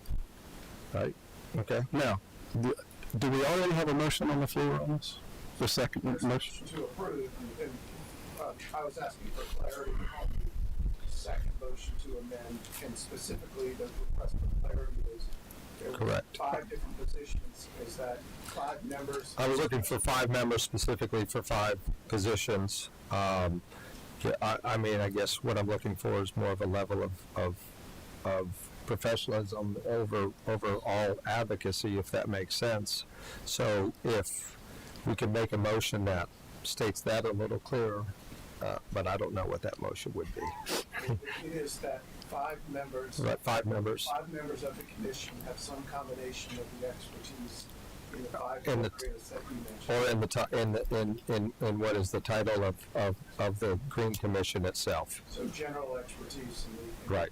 All right. Okay. Now, do we already have a motion on the floor on this? The second motion? To approve, and I was asking for clarity on the second motion to amend, and specifically the request for clarity is there were Correct. 5 different positions. Is that 5 members? I was looking for 5 members specifically for 5 positions. I mean, I guess what I'm looking for is more of a level of professionalism over all advocacy, if that makes sense. So if we can make a motion that states that a little clearer, but I don't know what that motion would be. It is that 5 members. Right, 5 members. 5 members of the commission have some combination of the expertise in the 5 In the- areas that you mentioned. Or in what is the title of the Green Commission itself. So general expertise in the Right.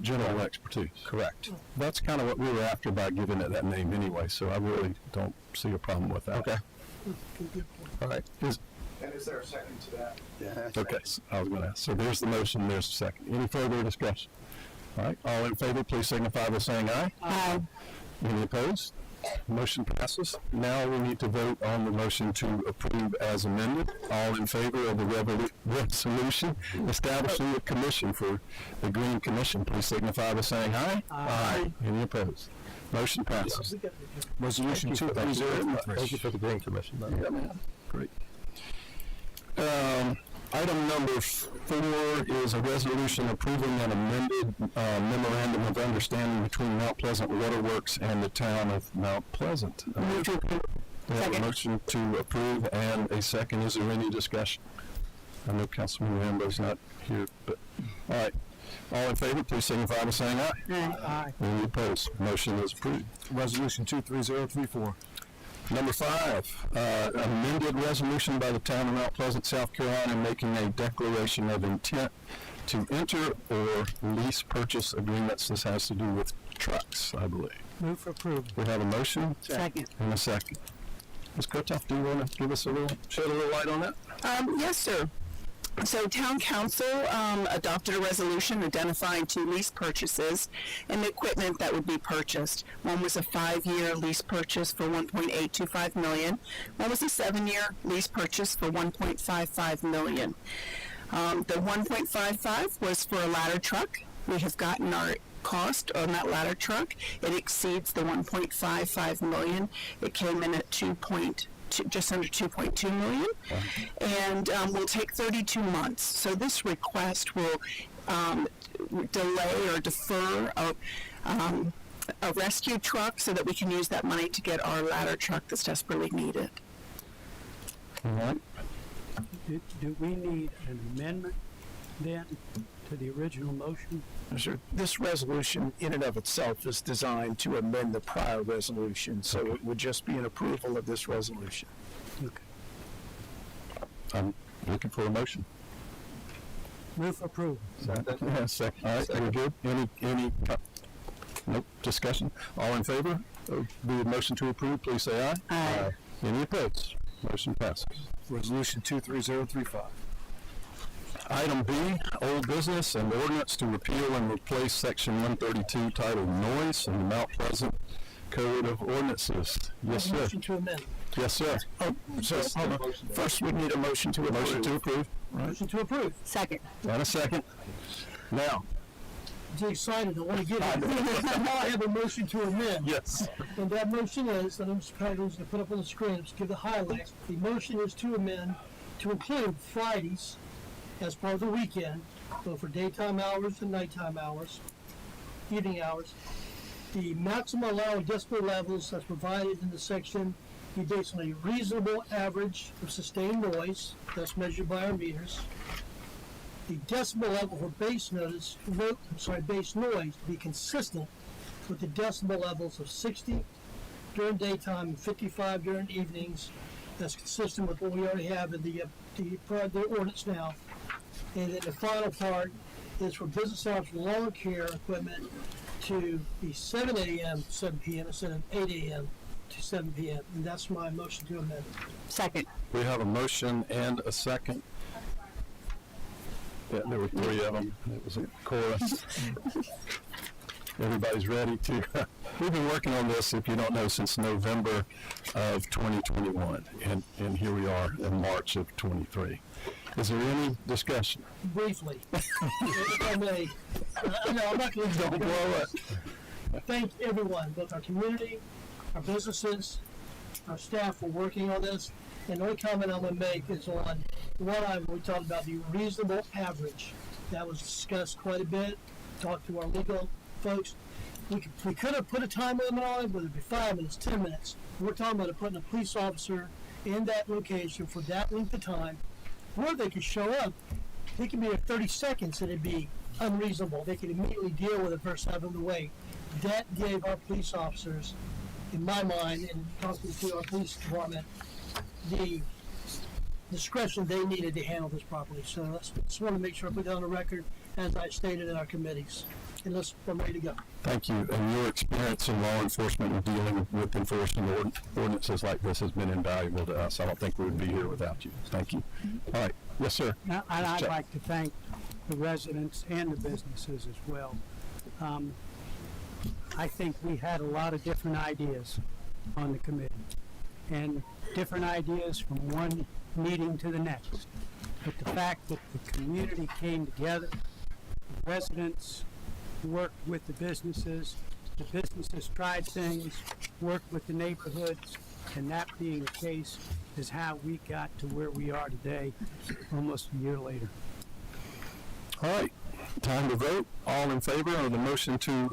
General expertise. Correct. That's kind of what we were after by giving it that name anyway, so I really don't see a problem with that. Okay. All right. And is there a second to that? Yeah. Okay, so I was going to ask. So there's the motion, there's a second. Any further discussion? All right, all in favor, please signify by saying aye. Aye. Any opposed? Motion passes. Now we need to vote on the motion to approve as amended. All in favor of the resolution establishing a commission for the Green Commission, please signify by saying aye. Aye. Any opposed? Motion passes. Resolution Thank you 230. Thank you for the Green Commission. Great. Item number 4 is a resolution approving an amended memorandum of understanding between Mount Pleasant Waterworks and the town of Mount Pleasant. Move to approve. We have a Second. motion to approve and a second. Is there any discussion? I know Councilman Rambo's not here, but, all right. All in favor, please signify by saying aye. Aye. Any opposed? Motion is approved. Resolution 23034. Number 5, amended resolution by the town of Mount Pleasant, South Carolina, making a declaration of intent to enter or lease purchase agreements. This has to do with trucks, I believe. Move for approval. We have a motion. Second. And a second. Ms. Kotoff, do you want to give us shed a little light on that? Yes, sir. So Town Council adopted a resolution identifying 2 lease purchases and the equipment that would be purchased. One was a 5-year lease purchase for $1.825 million. One was a 7-year lease purchase for $1.55 million. The $1.55 was for a ladder truck. We have gotten our cost on that ladder truck. It exceeds the $1.55 million. It came in at just under $2.2 million, and will take 32 months. So this request will delay or defer a rescue truck so that we can use that money to get our ladder truck that's desperately needed. All right. Do we need an amendment then to the original motion? Sure. This resolution in and of itself is designed to amend the prior resolution, so it would just be an approval of this resolution. I'm looking for a motion. Move for approval. Second. All right, we're good. Nope, discussion? All in favor of the motion to approve, please say aye. Aye. Any opposed? Motion passes. Resolution 23035. Item B, old business and ordinance to repeal and replace section 132 titled Noise in the Mount Pleasant Code of Ordinances. Yes, sir. Motion to amend. Yes, sir. So, first we need a motion to approve. Motion to approve. Right. Motion to approve. Second. And a second. Now. I'm excited. I want to get it. Now I have a motion to amend. Yes. And that motion is, and I'm just probably going to put up on the screen, just give the highlights. The motion is to amend to include Fridays as part of the weekend, both for daytime hours and nighttime hours, evening hours, the maximum allowed decibel levels that's provided in the section be based on a reasonable average of sustained noise that's measured by our meters. The decibel level for base noise to be consistent with the decibel levels of 60 during daytime and 55 during evenings. That's consistent with what we already have in the ordinance now. And then the final part is for business hours for lawn care equipment to be 7 a.m. to 7 p.m. instead of 8 a.m. to 7 p.m. And that's my motion to amend. Second. We have a motion and a second. Yeah, there were three of them. It was a chorus. Everybody's ready to. We've been working on this, if you don't know, since November of 2021, and here we are in March of 23. Is there any discussion? Briefly, if I may, no, I'm not going to Don't blow it. Thank everyone, both our community, our businesses, our staff for working on this. And the only comment I'm going to make is on one item we talked about the reasonable average. That was discussed quite a bit. Talked to our legal folks. We could have put a time limit on it, whether it be 5 minutes, 10 minutes. We're talking about putting a police officer in that location for that length of time, where they could show up. They could be there 30 seconds and it'd be unreasonable. They could immediately deal with a person having to wait. That gave our police officers, in my mind, and talking to our police department, the discretion they needed to handle this properly. So I just want to make sure I put that on the record as I stated in our committees. And we're ready to go. Thank you. And your experience in law enforcement and dealing with enforcing ordinances like this has been invaluable to us. I don't think we would be here without you. Thank you. All right. Yes, sir. Now, and I'd like to thank the residents and the businesses as well. I think we had a lot of different ideas on the committee, and different ideas from one meeting to the next. But the fact that the community came together, the residents worked with the businesses tried things, worked with the neighborhoods, and that being the case is how we got to where we are today, almost a year later. All right. Time to vote. All in favor of the motion to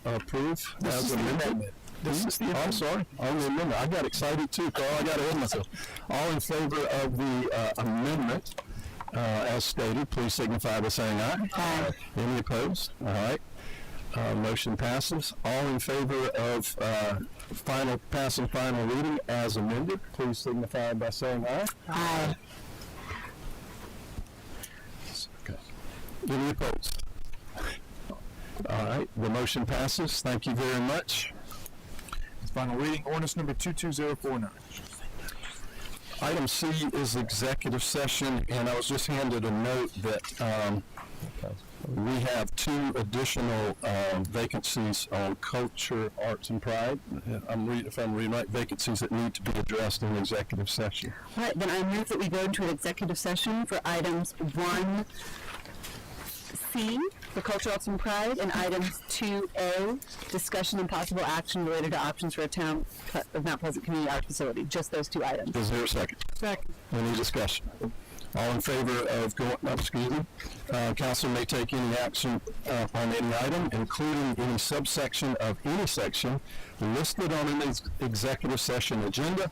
approve as amended? This is the I'm sorry. On the amendment. I got excited too, Carl. I got to hold myself. All in favor of the amendment as stated, please signify by saying aye. Aye. Any opposed? All right. Motion passes. All in favor of passing final reading as amended, please signify by saying aye. Aye. Okay. Any opposed? All right. The motion passes. Thank you very much. Final reading, ordinance number 22049. Item C is executive session, and I was just handed a note that we have 2 additional vacancies on culture, arts, and pride. If I'm reading right, vacancies that need to be addressed in executive session. All right, then I move that we go into an executive session for items 1C for culture, arts, and pride, and items 2A, discussion and possible action related to options for a town of Mount Pleasant Community Art Facility. Just those 2 items. Is there a second? Second. Any discussion? All in favor of going, council may take any action on any item, including any subsection of any section listed on an executive session agenda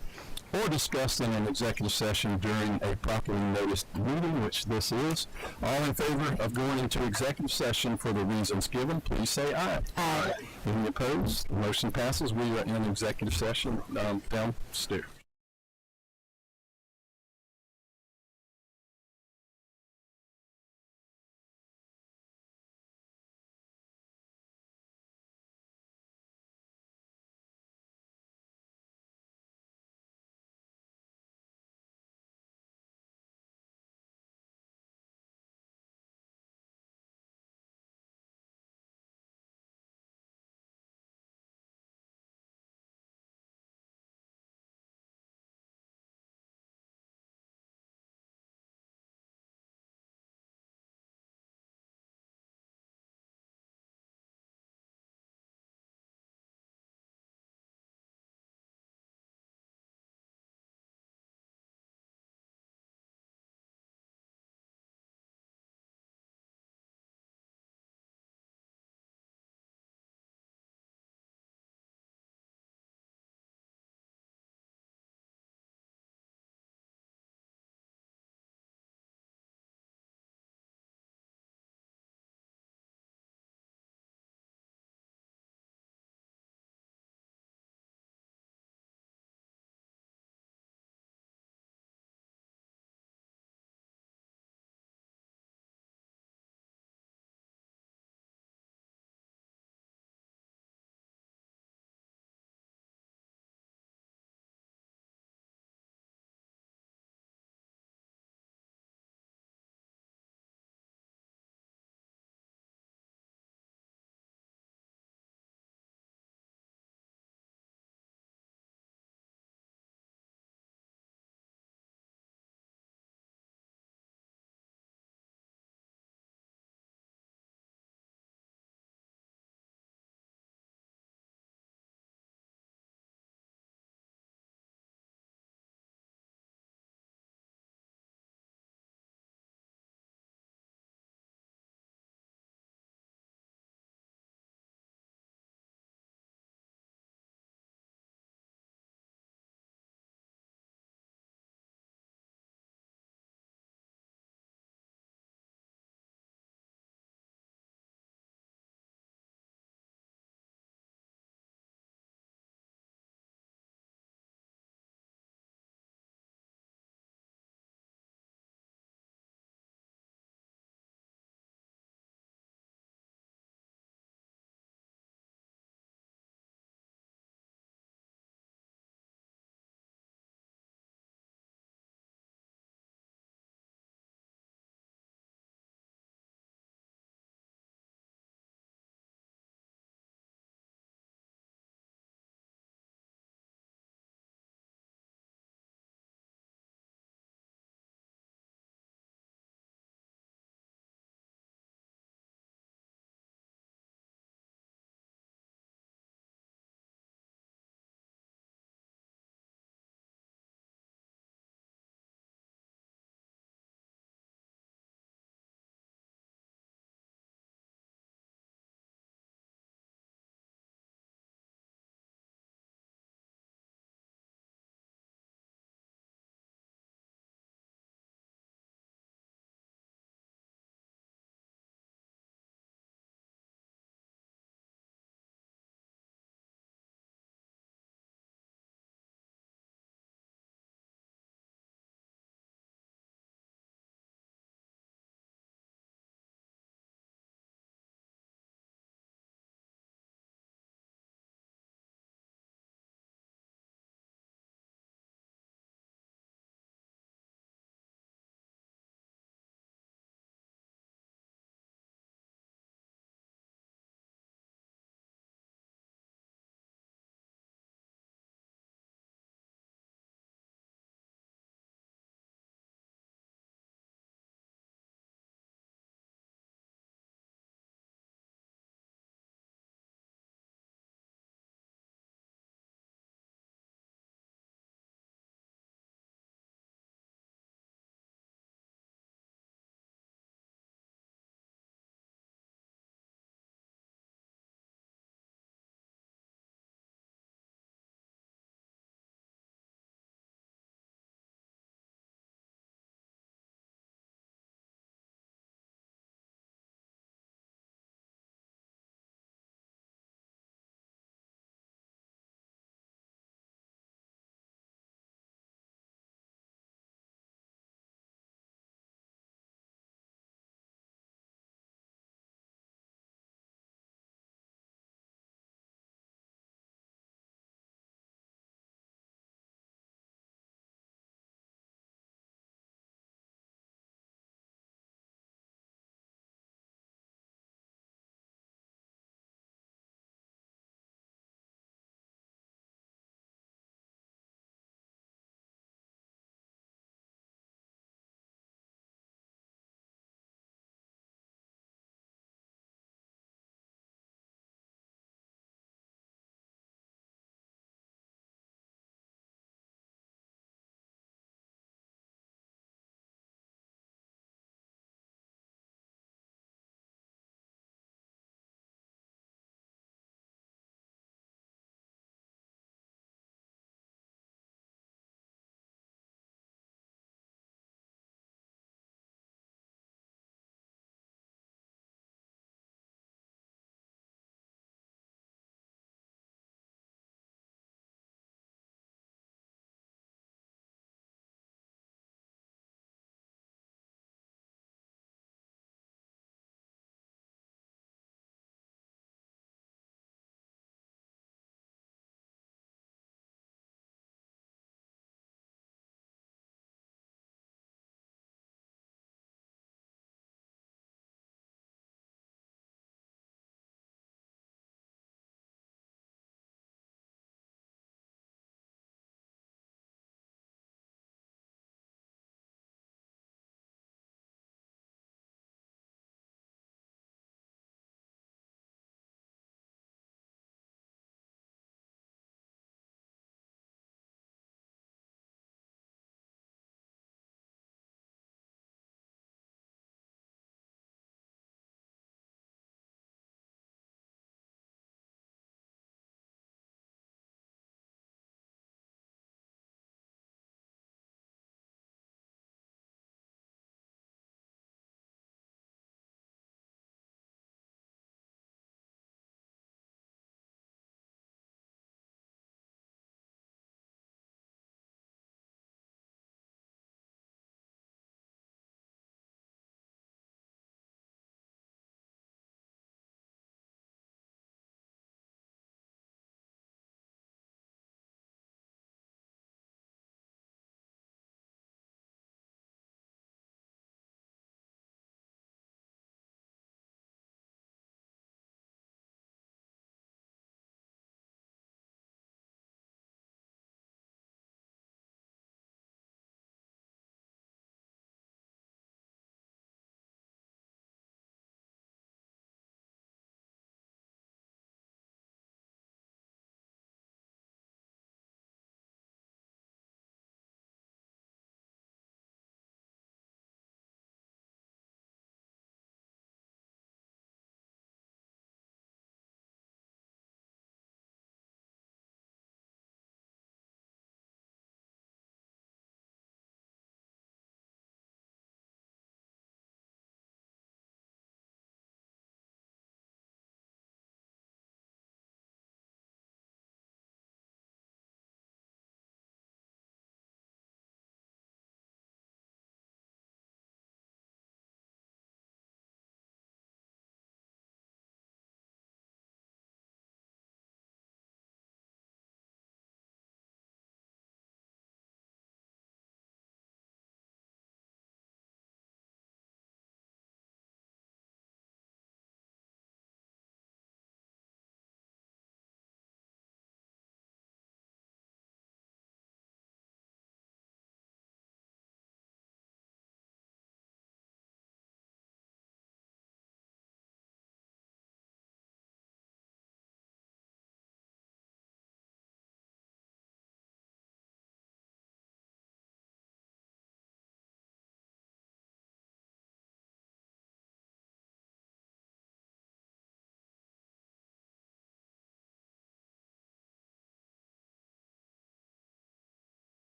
or discussed in an executive session during a properly noticed meeting, which this is. All in favor of going into executive session for the reasons given, please say aye. Aye. Any opposed? The motion passes. We are in executive session downstairs.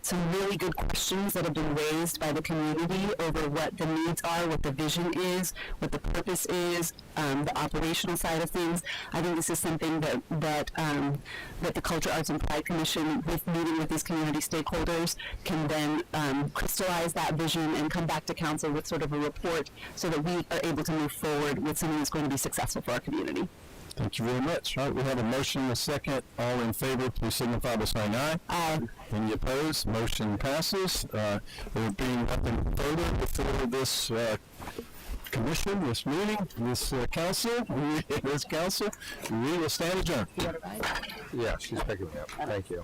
some really good questions that have been raised by the community over what the needs are, what the vision is, what the purpose is, the operational side of things. I think this is something that the Culture, Arts, and Pride Commission, with meeting with these community stakeholders, can then crystallize that vision and come back to council with sort of a report so that we are able to move forward with something that's going to be successful for our community. Thank you very much. All right, we have a motion and a second. All in favor, please signify by saying aye. Aye. Any opposed? Motion passes. There being nothing further before this commission, this meeting, this council, we will stand adjourned. Yeah, she's picking me up. Thank you.